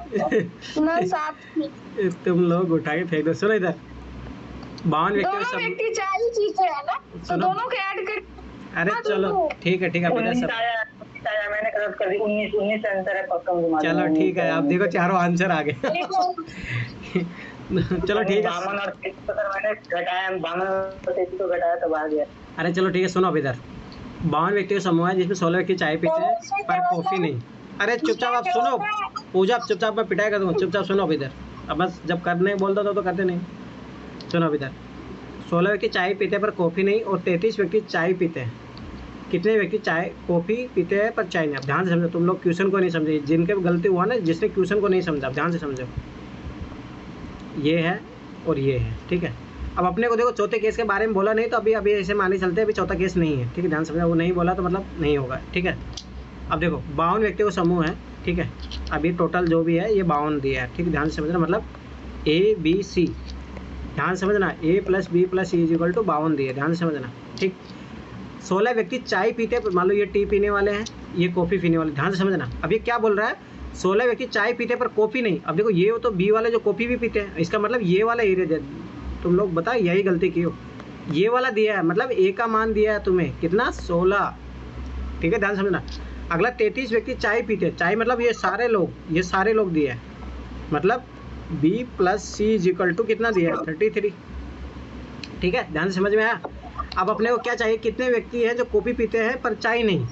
ना। 7 तुम लोग उठा के फेंक दो। सुनो इधर, 52 दोनों व्यक्ति 4 चीजें है ना, तो दोनों को ऐड कर। अरे चलो ठीक है ठीक है, अपने सब मैंने गलत कर दी। 19 आंसर है पक्का। चलो ठीक है, अब देखो चारों आंसर आ गए। चलो ठीक है, बामन और सर मैंने घटाया, बामन और 33 को घटाया तब आ गया। अरे चलो ठीक है, सुनो अब इधर। 52 व्यक्ति का समूह है जिसमें 16 व्यक्ति चाय पीते हैं पर कॉफी नहीं। अरे चुपचाप आप सुनो, पूजा चुपचाप, मैं पिटाई कर दूंगा। चुपचाप सुनो अब इधर। अब बस जब करने बोलता था तो करते नहीं। सुनो अब इधर, 16 व्यक्ति चाय पीते हैं पर कॉफ़ी नहीं, और 33 व्यक्ति चाय पीते हैं। कितने व्यक्ति चाय कॉफ़ी पीते हैं पर चाय नहीं? अब ध्यान से समझो, तुम लोग क्वेश्चन को नहीं समझे, जिनके गलती हुआ ना, जिसने क्वेश्चन को नहीं समझा, अब ध्यान से समझो। ये है और ये है, ठीक है। अब अपने को देखो चौथे केस के बारे में बोला नहीं, तो अभी ऐसे माने चलते हैं, अभी चौथा केस नहीं है, ठीक है। ध्यान समझो, वो नहीं बोला तो मतलब नहीं होगा, ठीक है। अब देखो 52 व्यक्तियों का समूह है, ठीक है। अभी टोटल जो भी है ये 52 दिया है, ठीक है। ध्यान से समझना, मतलब ABC, ध्यान समझना, A + B + C = 52 दिए, ध्यान से समझना, ठीक। 16 व्यक्ति चाय पीते हैं, मान लो ये टी पीने वाले हैं, ये कॉफ़ी पीने वाले, ध्यान से समझना। अब ये क्या बोल रहा है, 16 व्यक्ति चाय पीते पर कॉफ़ी नहीं। अब देखो ये तो बी वाले जो कॉफ़ी भी पीते हैं, इसका मतलब ये वाला एरिया दे, तुम लोग बताओ यही गलती की हो। ये वाला दिया है, मतलब ए का मान दिया है तुम्हें कितना, 16, ठीक है। ध्यान समझना। अगला 33 व्यक्ति चाय पीते हैं, चाय मतलब ये सारे लोग दिए हैं, मतलब B + C = कितना दिया है, 33, ठीक है। ध्यान से समझ में आया। अब अपने को क्या चाहिए, कितने व्यक्ति हैं जो कॉफ़ी पीते हैं पर चाय नहीं,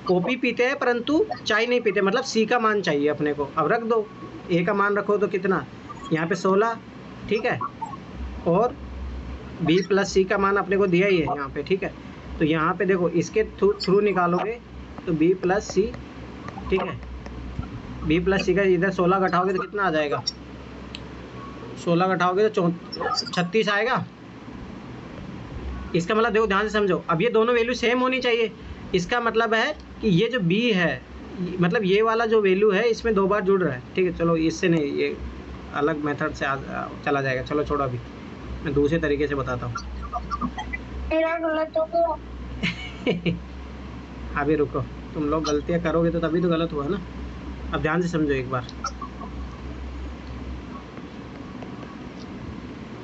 कॉफ़ी पीते हैं परंतु चाय नहीं पीते, मतलब C का मान चाहिए अपने को। अब रख दो, A का मान रखो तो कितना, यहाँ पे 16, ठीक है, और B + C का मान अपने को दिया ही है यहाँ पे, ठीक है। तो यहाँ पे देखो इसके थ्रू निकालोगे तो B + C, ठीक है। B + C का इधर 16 घटाओगे तो कितना आ जाएगा, 16 घटाओगे तो 36 आएगा। इसका मतलब देखो ध्यान से समझो, अब ये दोनों वैल्यू सेम होनी चाहिए। इसका मतलब है कि ये जो B है, मतलब ये वाला जो वैल्यू है इसमें 2 बार जुड़ रहा है, ठीक है। चलो इससे नहीं, ये अलग मेथड से चला जाएगा, चलो छोड़ो, अभी मैं दूसरे तरीके से बताता हूँ। मेरा गलत हो गया। अभी रुको, तुम लोग गलतियाँ करोगे तो तभी तो गलत हुआ ना। अब ध्यान से समझो एक बार,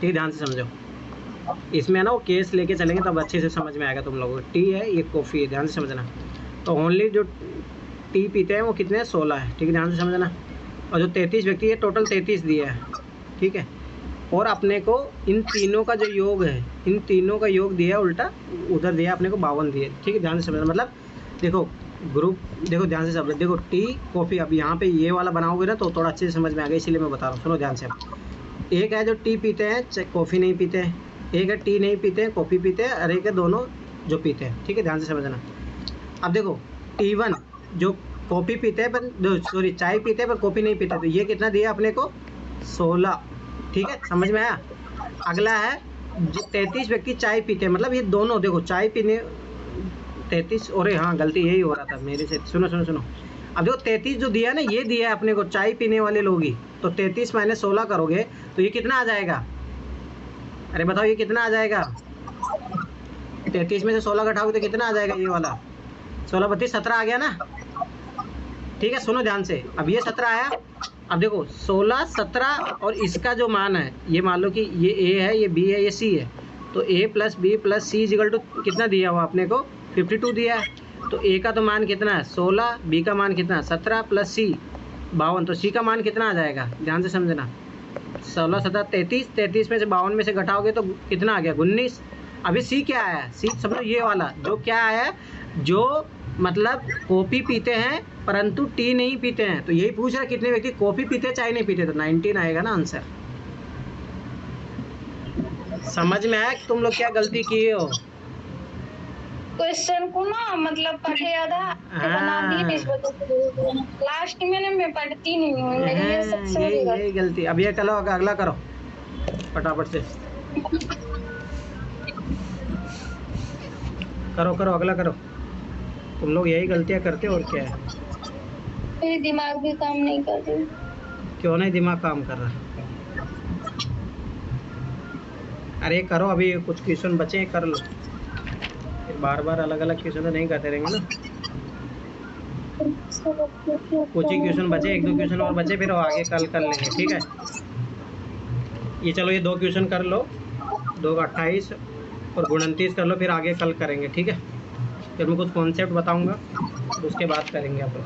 ठीक, ध्यान से समझो। इसमें ना वो केस लेके चलेंगे तब अच्छे से समझ में आएगा तुम लोगों को। टी है, ये कॉफ़ी है, ध्यान से समझना। तो ओनली जो टी पीते हैं वो कितने हैं, 16 है, ठीक है। ध्यान से समझना। और जो 33 व्यक्ति है, टोटल 33 दिया है, ठीक है। और अपने को इन तीनों का जो योग है, इन तीनों का योग दिया है उल्टा, उधर दिया अपने को 52 दिए, ठीक है। ध्यान से समझना, मतलब देखो ग्रुप, देखो ध्यान से समझो, देखो टी कॉफ़ी, अब यहाँ पे ये वाला बनाओगे ना तो थोड़ा अच्छे से समझ में आ गया, इसीलिए मैं बता रहा हूँ। सुनो ध्यान से। अब एक है जो टी पीते हैं, कॉफ़ी नहीं पीते हैं, एक है टी नहीं पीते हैं, कॉफ़ी पीते हैं, और एक है दोनों जो पीते हैं, ठीक है। ध्यान से समझना। अब देखो T1 जो कॉफ़ी पीते हैं पर चाय पीते हैं पर कॉफ़ी नहीं पीते, तो ये कितना दिया अपने को, 16, ठीक है। समझ में आया। अगला है जो 33 व्यक्ति चाय पीते हैं, मतलब ये दोनों देखो चाय पीने 33, और हाँ गलती यही हो रहा था मेरे से, सुनो। अब देखो 33 जो दिया ना, ये दिया है अपने को चाय पीने वाले लोग ही, तो 33 - 16 करोगे तो ये कितना आ जाएगा, अरे बताओ ये कितना आ जाएगा, 33 में से 16 घटाओगे तो कितना आ जाएगा, ये वाला 16 × 32 17 आ गया ना, ठीक है। सुनो ध्यान से, अब ये 17 आया। अब देखो 16 17 और इसका जो मान है, ये मान लो कि ये A है, ये B है, ये C है, तो A + B + C = कितना दिया हुआ अपने को, 52 दिया है। तो A का तो मान कितना है, 16, B का मान कितना है, 17 + C 52, तो C का मान कितना आ जाएगा, ध्यान से समझना। 16 17 33 में से 52 में से घटाओगे तो कितना आ गया, 19। अभी C क्या आया, C समझो ये वाला जो क्या आया, जो मतलब कॉफ़ी पीते हैं परंतु टी नहीं पीते हैं, तो यही पूछ रहा है कितने व्यक्ति कॉफ़ी पीते हैं चाय नहीं पीते, तो 19 आएगा ना आंसर। समझ में आया कि तुम लोग क्या गलती किए हो। क्वेश्चन को ना मतलब पढ़े आधा बना दिए, इस वजह से लास्ट में मैं पढ़ती नहीं हूँ, मेरी ये सबसे बड़ी यही गलती। अब ये चलो अगला करो फटाफट से, करो अगला करो। तुम लोग यही गलतियाँ करते हो और क्या है। मेरी दिमाग भी काम नहीं कर रही। क्यों नहीं दिमाग काम कर रहा, अरे करो, अभी कुछ क्वेश्चन बचे कर लो, फिर बार अलग क्वेश्चन तो नहीं करते रहेंगे ना। कुछ ही क्वेश्चन बचे, 1 2 क्वेश्चन और बचे, फिर आगे कल कर लेंगे, ठीक है। ये चलो ये 2 क्वेश्चन कर लो, 2 का 28 और 29 कर लो, फिर आगे कल करेंगे, ठीक है। फिर मैं कुछ कॉन्सेप्ट बताऊंगा, उसके बाद करेंगे अपन।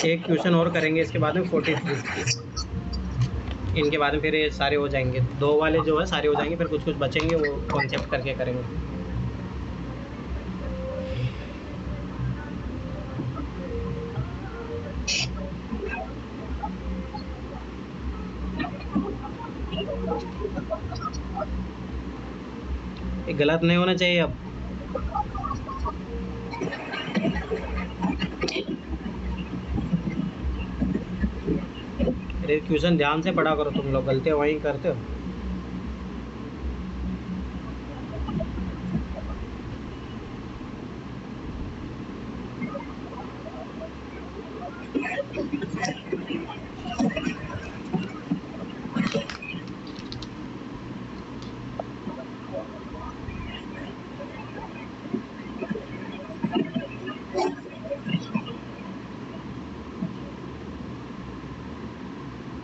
एक क्वेश्चन और करेंगे, इसके बाद में 43, इनके बाद में फिर ये सारे हो जाएंगे, 2 वाले जो है सारे हो जाएंगे, फिर कुछ बचेंगे वो कॉन्सेप्ट करके करेंगे। ये गलत नहीं होना चाहिए। अब अरे क्वेश्चन ध्यान से पढ़ा करो, तुम लोग गलतियाँ वहीं करते हो।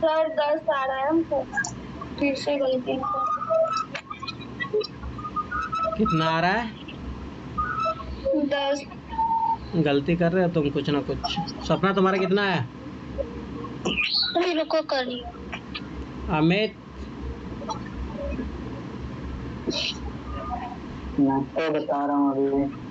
सर 10 आ रहा है हमको, फिर से गलती से। कितना आ रहा है? 10। गलती कर रहे हो तुम कुछ ना कुछ। सपना तुम्हारा कितना है? रुको कर लिया। अमित मैं तो बता रहा हूँ अभी।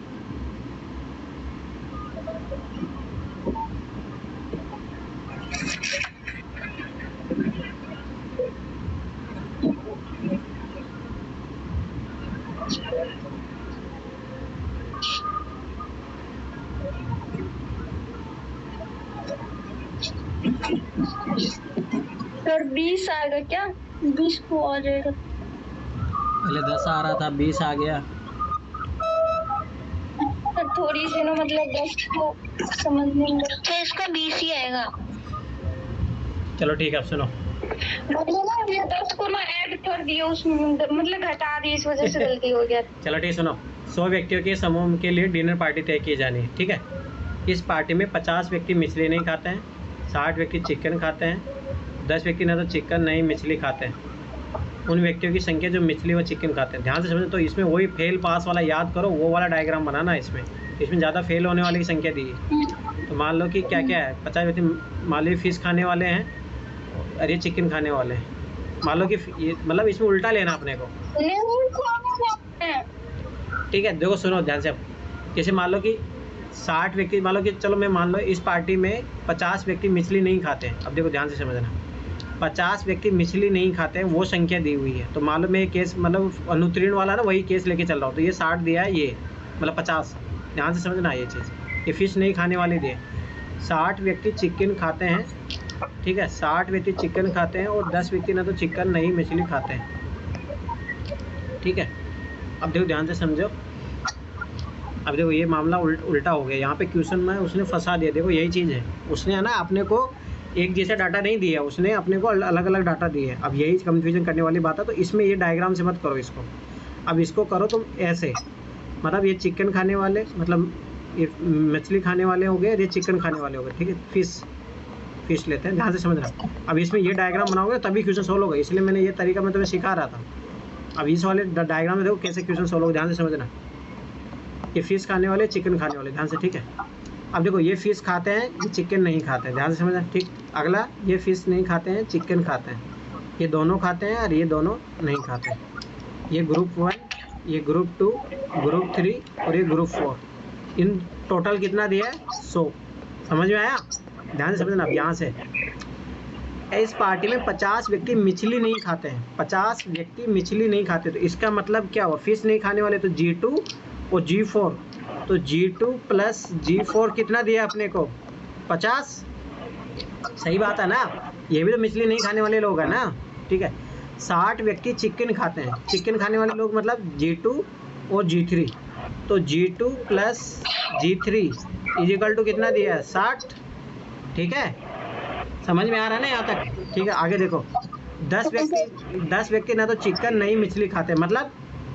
सर 20 आएगा क्या? 20 को आ जाएगा। पहले 10 आ रहा था, 20 आ गया। सर थोड़ी सी ना मतलब 10 को समझ नहीं लगा। तो इसका 20 ही आएगा। चलो ठीक है, अब सुनो। मतलब ना ये 10 को ना ऐड कर दिया उसमें, मतलब घटा दी, इस वजह से गलती हो गया। चलो ठीक, सुनो। 100 व्यक्तियों के समूह के लिए डिनर पार्टी तय की जानी है, ठीक है। इस पार्टी में 50 व्यक्ति मछली नहीं खाते हैं, 60 व्यक्ति चिकन खाते हैं, 10 व्यक्ति ना तो चिकन नहीं मछली खाते हैं। उन व्यक्तियों की संख्या जो मछली व चिकन खाते हैं। ध्यान से समझो। तो इसमें वही फेल पास वाला याद करो, वो वाला डायग्राम बनाना। इसमें ज़्यादा फेल होने वाले की संख्या दी है। तो मान लो कि क्या क्या है, 50 व्यक्ति मान लो फिश खाने वाले हैं और ये चिकन खाने वाले हैं। मान लो कि ये मतलब इसमें उल्टा लेना अपने को, ठीक है। देखो सुनो ध्यान से। अब जैसे मान लो कि 60 व्यक्ति, मान लो कि चलो मैं मान लो इस पार्टी में 50 व्यक्ति मछली नहीं खाते हैं। अब देखो ध्यान से समझना, 50 व्यक्ति मछली नहीं खाते हैं, वो संख्या दी हुई है। तो मान लो मैं ये केस मतलब अनुत्तीर्ण वाला ना वही केस लेके चल रहा हूँ। तो ये 60 दिया है, ये मतलब 50। ध्यान से समझना ये चीज़। ये फिश नहीं खाने वाले दिए। 60 व्यक्ति चिकन खाते हैं, ठीक है। 60 व्यक्ति चिकन खाते हैं और 10 व्यक्ति ना तो चिकन नहीं मछली खाते हैं, ठीक है। अब देखो ध्यान से समझो। अब देखो ये मामला उल्टा हो गया। यहाँ पे क्वेश्चन में उसने फंसा दिया। देखो यही चीज़ है, उसने है ना अपने को एक जैसा डाटा नहीं दिया, उसने अपने को अलग अलग डाटा दिए है। अब यही कंफ्यूजन करने वाली बात है। तो इसमें ये डायग्राम से मत करो इसको। अब इसको करो तुम ऐसे, मतलब ये चिकन खाने वाले, मतलब ये मछली खाने वाले हो गए, ये चिकन खाने वाले हो गए, ठीक है। फिश लेते हैं, ध्यान से समझना। अब इसमें ये डायग्राम बनाओगे तभी क्वेश्चन सोल्व होगा। इसलिए मैंने ये तरीका मैं तुम्हें सिखा रहा था। अब इस वाले डायग्राम में देखो कैसे क्वेश्चन सोल्व होगा, ध्यान से समझना। ये फिश खाने वाले, चिकन खाने वाले, ध्यान से, ठीक है। अब देखो ये फिश खाते हैं, ये चिकन नहीं खाते हैं, ध्यान से समझना, ठीक। अगला, ये फिश नहीं खाते हैं, चिकन खाते हैं, ये दोनों खाते हैं और ये दोनों नहीं खाते हैं। ये ग्रुप 1, ये ग्रुप 2, ग्रुप 3 और ये ग्रुप 4। इन टोटल कितना दिया है? 100। समझ में आया? ध्यान से समझना। अब यहाँ से इस पार्टी में 50 व्यक्ति मछली नहीं खाते हैं, 50 व्यक्ति मछली नहीं खाते। तो इसका मतलब क्या हुआ? फिश नहीं खाने वाले तो G2 और G4। तो G2 प्लस G4 कितना दिया अपने को? 50। सही बात है ना? ये भी तो मछली नहीं खाने वाले लोग हैं ना, ठीक है। 60 व्यक्ति चिकन खाते हैं, चिकन खाने वाले लोग मतलब G2 और G3। तो G2 plus G3 is equal to कितना दिया है? 60, ठीक है। समझ में आ रहा है ना यहाँ तक? ठीक है। आगे देखो, 10 व्यक्ति ना तो चिकन नहीं मछली खाते, मतलब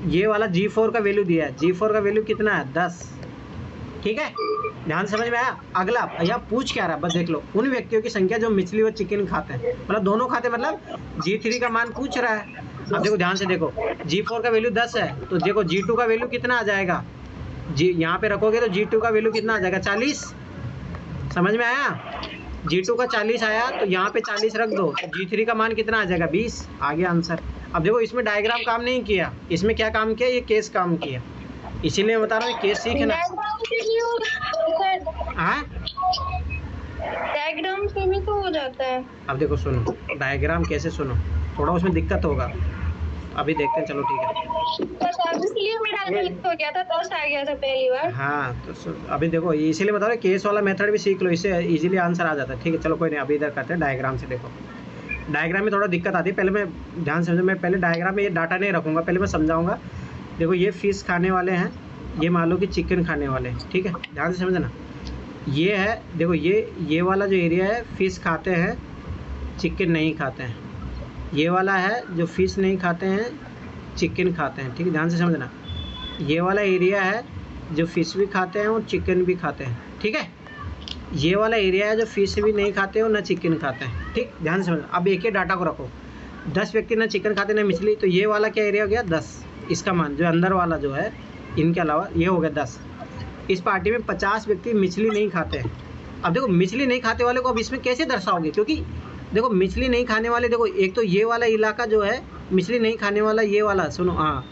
ये वाला G4 का वैल्यू दिया है। G4 का वैल्यू कितना है? 10, ठीक है। ध्यान समझ में आया? अगला यहाँ पूछ क्या रहा है, बस देख लो। उन व्यक्तियों की संख्या जो मछली और चिकन खाते हैं, मतलब दोनों खाते, मतलब G3 का मान पूछ रहा है। अब देखो ध्यान से देखो, G4 का वैल्यू 10 है, तो देखो G2 का वैल्यू कितना आ जाएगा? यहाँ पे रखोगे तो G2 का वैल्यू कितना आ जाएगा? 40। समझ में आया? G2 का 40 आया तो यहाँ पे 40 रख दो, तो G3 का मान कितना आ जाएगा? 20। आ गया आंसर। अब देखो इसमें डायग्राम काम नहीं किया, इसमें क्या काम किया? ये केस काम किया। इसीलिए मैं बता रहा हूँ केस सीखना। हाँ, डायग्राम से भी तो हो जाता है। अब देखो सुनो डायग्राम कैसे, सुनो थोड़ा उसमें दिक्कत होगा। अभी देखते हैं, चलो ठीक है। इसलिए मेरा गलत हो गया था, 10 आ गया था पहली बार। हाँ तो अभी देखो इसीलिए बता रहे केस वाला मेथड भी सीख लो, इससे इजीली आंसर आ जाता है। ठीक है चलो कोई नहीं, अभी इधर करते हैं डायग्राम से। देखो डायग्राम में थोड़ा दिक्कत आती है, पहले मैं ध्यान समझो, मैं पहले डायग्राम में ये डाटा नहीं रखूँगा, पहले मैं समझाऊँगा। देखो ये फिश खाने वाले हैं, ये मान लो कि चिकन खाने वाले हैं। ठीक है ध्यान से समझना, ये है देखो ये वाला जो एरिया है फिश खाते हैं चिकन नहीं खाते हैं, ये वाला है जो फिश नहीं खाते हैं चिकन खाते हैं। ठीक है ध्यान से समझना, ये वाला एरिया है जो फिश भी खाते हैं और चिकन भी खाते हैं। ठीक है ये वाला एरिया है जो फिश भी नहीं खाते और ना चिकन खाते हैं। ठीक ध्यान से समझना। अब एक ही डाटा को रखो, 10 व्यक्ति ना चिकन खाते ना मछली, तो ये वाला क्या एरिया हो गया 10, इसका मान जो अंदर वाला जो है इनके अलावा ये हो गया 10। इस पार्टी में 50 व्यक्ति मछली नहीं खाते हैं। अब देखो मछली नहीं खाते वाले को अब इसमें कैसे दर्शाओगे, क्योंकि देखो मछली नहीं खाने वाले, देखो एक तो ये वाला इलाका जो है मछली नहीं खाने वाला, ये वाला सुनो, हाँ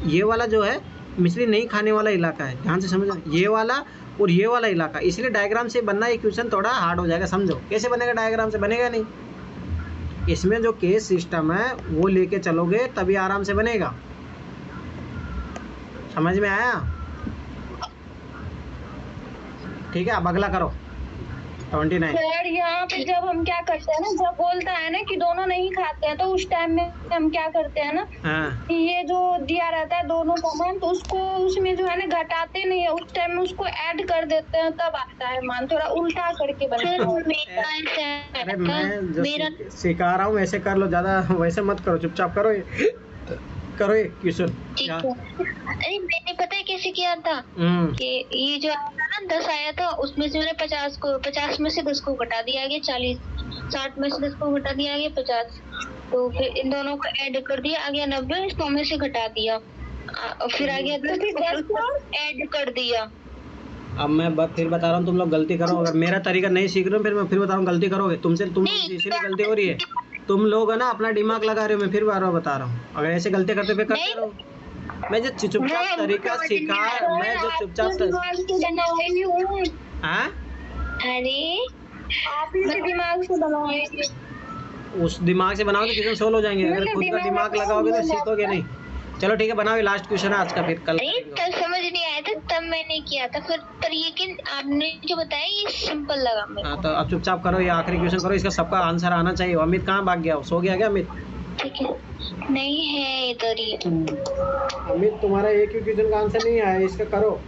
ये वाला जो है मछली नहीं खाने वाला इलाका है। ध्यान से समझो, ये वाला और ये वाला इलाका, इसलिए डायग्राम से बनना ये क्वेश्चन थोड़ा हार्ड हो जाएगा। समझो कैसे बनेगा, डायग्राम से बनेगा नहीं। इसमें जो केस सिस्टम है वो लेके चलोगे तभी आराम से बनेगा। समझ में आया? ठीक है अब अगला करो 29। सर यहाँ पे जब हम क्या करते हैं ना, जब बोलता है ना कि दोनों नहीं खाते हैं, तो उस टाइम में हम क्या करते हैं ना, कि ये जो दिया रहता है दोनों का मान, तो उसको उसमें जो है ना घटाते नहीं है, उस टाइम में उसको ऐड कर देते हैं, तब आता है मान। थोड़ा उल्टा करके बनाते हैं। अरे मैं जो सिखा रहा हूँ वैसे कर लो, ज्यादा वैसे मत करो, चुपचाप करो करो ये क्वेश्चन। अरे मैंने पता है कैसे किया था कि ये जो आया था ना 10 आया था, उसमें से मैंने 50 में से 10 को घटा दिया गया 40, 60 में से 10 को घटा दिया गया 50, तो फिर इन दोनों को ऐड कर दिया, आ गया 90, 100 में से घटा दिया, फिर आ गया 10 को ऐड कर दिया। अब मैं फिर बता रहा हूँ, तुम लोग गलती करो, अगर मेरा तरीका नहीं सीख रहे हो फिर मैं फिर बता रहा हूँ गलती करोगे तुम इसीलिए गलती हो रही है। तुम लोग है ना अपना दिमाग लगा रहे हो, मैं फिर बार बार बता रहा हूँ, अगर ऐसे गलती करते फिर करते रहो। मैं जो चुपचाप तरीका सिखा, मैं जो चुपचाप हाँ अरे आप ही दिमाग से बनाओगे, उस दिमाग से बनाओगे तो क्वेश्चन सोल्व हो जाएंगे, अगर खुद का दिमाग लगाओगे तो सीखोगे नहीं। चलो ठीक है बनाओ, लास्ट क्वेश्चन है आज का, फिर कल तब समझ नहीं आया था तब मैंने किया था, फिर पर ये आपने जो बताया ये सिंपल लगा मेरे को। हाँ तो अब चुपचाप करो, ये आखिरी क्वेश्चन करो, इसका सबका आंसर आना चाहिए। अमित कहाँ भाग गया, सो गया क्या अमित? ठीक है नहीं है इधर ही। अमित तुम्हारा एक ही क्वेश्चन का आंसर नहीं आया, इसका करो।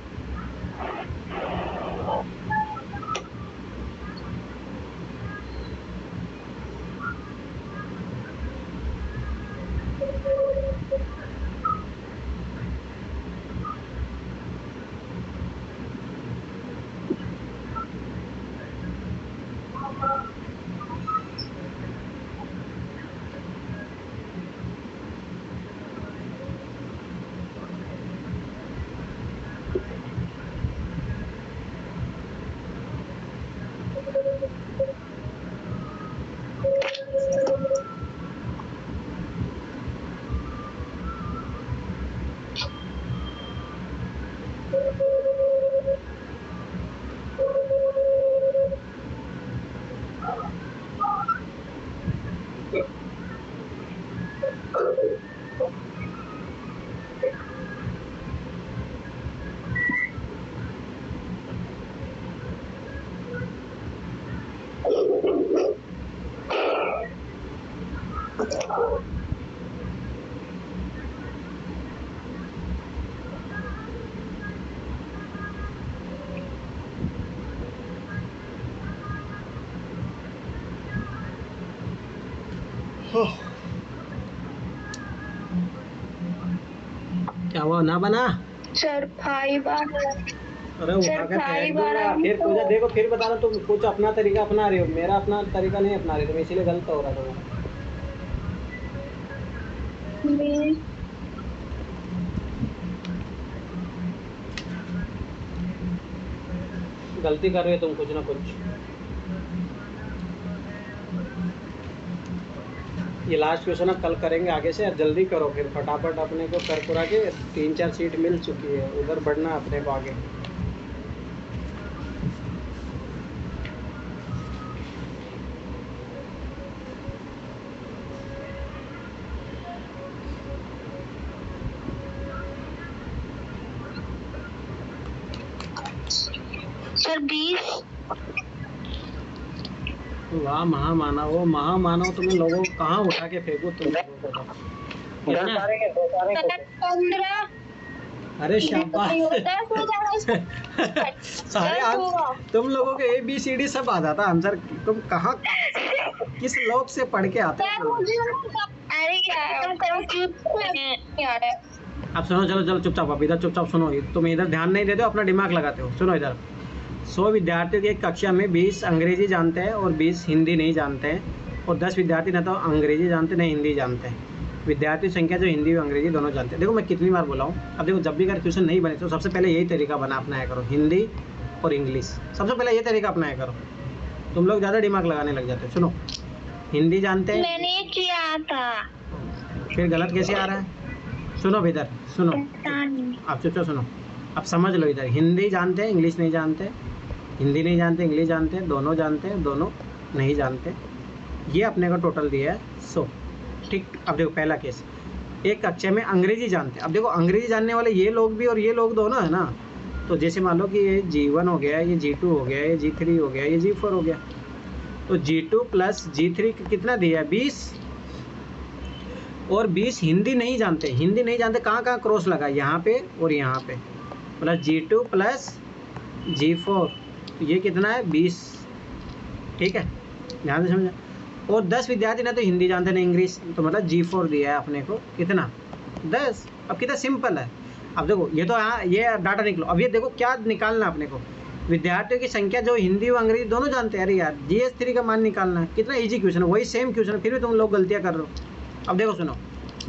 क्या हुआ, ना बना? सर 5 बार। अरे उठा कर फेंक दूंगा, फिर पूजा देखो, फिर बताना तुम कुछ अपना तरीका अपना रहे हो, मेरा अपना तरीका नहीं अपना रहे, तुम इसीलिए गलत हो रहा था। गलती कर रहे हो तुम कुछ ना कुछ। ये लास्ट क्वेश्चन अब कल करेंगे आगे से, जल्दी करो फिर फटाफट, अपने को कर कुरा के 3-4 सीट मिल चुकी है, उधर बढ़ना अपने को आगे। 20। वाह महामानव, वो महामानव तुम्हें लोगों को कहाँ उठा के फेंको तुम लोगों को। कितना? 15। अरे शाबाश सारे आंसर तुम लोगों के ABCD सब आ जाता आंसर। तुम कहाँ किस लोग से पढ़ के आते हो? अब सुनो, चलो चलो चुपचाप, अब इधर चुपचाप सुनो। तुम इधर ध्यान नहीं देते हो, अपना दिमाग लगाते हो। सुनो इधर, 100 विद्यार्थियों की एक कक्षा में 20 अंग्रेजी जानते हैं और 20 हिंदी नहीं जानते हैं, और 10 विद्यार्थी न तो अंग्रेजी जानते न हिंदी जानते हैं। विद्यार्थी संख्या जो हिंदी और अंग्रेजी दोनों जानते हैं। देखो मैं कितनी बार बोला हूँ। अब देखो, जब भी अगर क्वेश्चन नहीं बने तो सबसे पहले यही तरीका अपनाया करो, हिंदी और इंग्लिश। सबसे पहले ये तरीका अपनाया करो, तुम लोग ज़्यादा दिमाग लगाने लग जाते हो। सुनो, हिंदी जानते हैं, मैंने किया था, फिर गलत कैसे आ रहा है? सुनो इधर सुनो, आप चुपचाप सुनो, अब समझ लो। इधर हिंदी जानते हैं, इंग्लिश नहीं जानते, हिंदी नहीं जानते, इंग्लिश जानते हैं, दोनों जानते हैं, दोनों नहीं जानते। ये अपने को टोटल दिया है 100, ठीक। अब देखो पहला केस, एक कक्षा में अंग्रेजी जानते हैं। अब देखो अंग्रेजी जानने वाले ये लोग भी और ये लोग दोनों है ना। तो जैसे मान लो कि ये G1 हो गया, ये G2 हो गया, ये G3 हो गया, ये G4 हो गया। तो G2 प्लस G3 कितना दिया है? 20। और 20 हिंदी नहीं जानते। हिंदी नहीं जानते कहाँ कहाँ क्रॉस लगा? यहाँ पे और यहाँ पे। प्लस G2 प्लस G4, तो ये कितना है? 20, ठीक है, ध्यान से समझा। और 10 विद्यार्थी ना तो हिंदी जानते ना इंग्लिश, तो मतलब G4 दिया है अपने को, कितना? 10। अब कितना सिंपल है। अब देखो ये तो हाँ, ये डाटा निकलो। अब ये देखो क्या निकालना अपने को, विद्यार्थियों की संख्या जो हिंदी और अंग्रेजी दोनों जानते हैं। अरे यार, GS3 का मान निकालना है। कितना इजी क्वेश्चन है, वही सेम क्वेश्चन, फिर भी तुम लोग गलतियाँ कर रहे हो। अब देखो सुनो,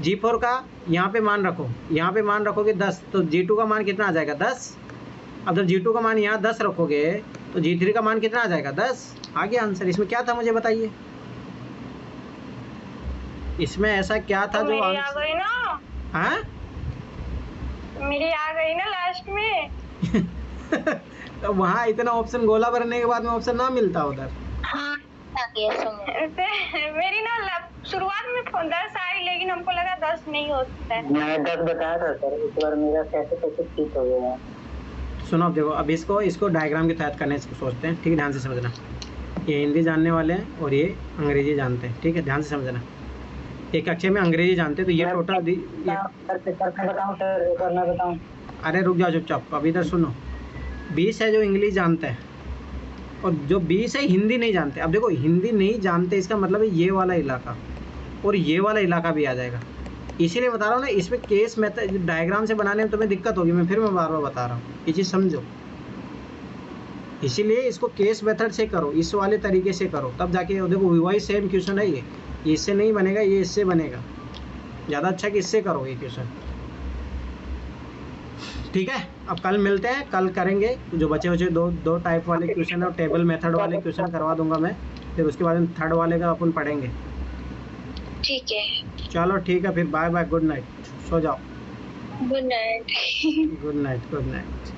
G4 का यहाँ पे मान रखो, यहाँ पे मान रखोगे 10, तो G2 का मान कितना आ जाएगा? 10। अब जब G2 का मान यहाँ 10 रखोगे तो G3 का मान कितना आ जाएगा? 10। आ गया आंसर। इसमें क्या था मुझे बताइए, इसमें ऐसा क्या था तो जो मेरी आ गई ना, हाँ मेरी आ गई ना लास्ट में। तो वहाँ इतना ऑप्शन गोला भरने के बाद में ऑप्शन ना मिलता उधर। हाँ, आ गया समझ। मेरी ना शुरुआत में 10 आई, लेकिन हमको लगा 10 नहीं हो सकता है। मैंने 10 बताया था सर, इस बार मेरा कैसे कैसे ठीक हो गया। सुनो अब देखो, अब इसको डायग्राम के तहत करने से सोचते हैं, ठीक है, ध्यान से समझना। ये हिंदी जानने वाले हैं और ये अंग्रेजी जानते हैं, ठीक है, ध्यान से समझना। एक कक्षा में अंग्रेजी जानते हैं, तो ये टोटल बताऊं? अरे रुक जाओ चुपचाप, अब इधर सुनो। 20 है जो इंग्लिश जानते हैं, और जो 20 है हिंदी नहीं जानते। अब देखो हिंदी नहीं जानते, इसका मतलब है ये वाला इलाका और ये वाला इलाका भी आ जाएगा। इसीलिए बता रहा हूँ ना, इसमें केस मेथड डायग्राम से बनाने में तुम्हें दिक्कत होगी। मैं बार बार बता रहा हूँ, ये चीज़ समझो। इसीलिए इसको केस मेथड से करो, इस वाले तरीके से करो, तब जाके देखो वही सेम क्वेश्चन है। ये इससे नहीं बनेगा, ये इससे बनेगा। ज़्यादा अच्छा कि इससे करो ये क्वेश्चन, ठीक है। अब कल मिलते हैं, कल करेंगे जो बचे दो टाइप वाले क्वेश्चन है, और टेबल मेथड वाले क्वेश्चन करवा दूंगा मैं। फिर उसके बाद थर्ड वाले का अपन पढ़ेंगे, ठीक है। चलो ठीक है, फिर बाय बाय, गुड नाइट, सो जाओ। Good night. Good night, good night.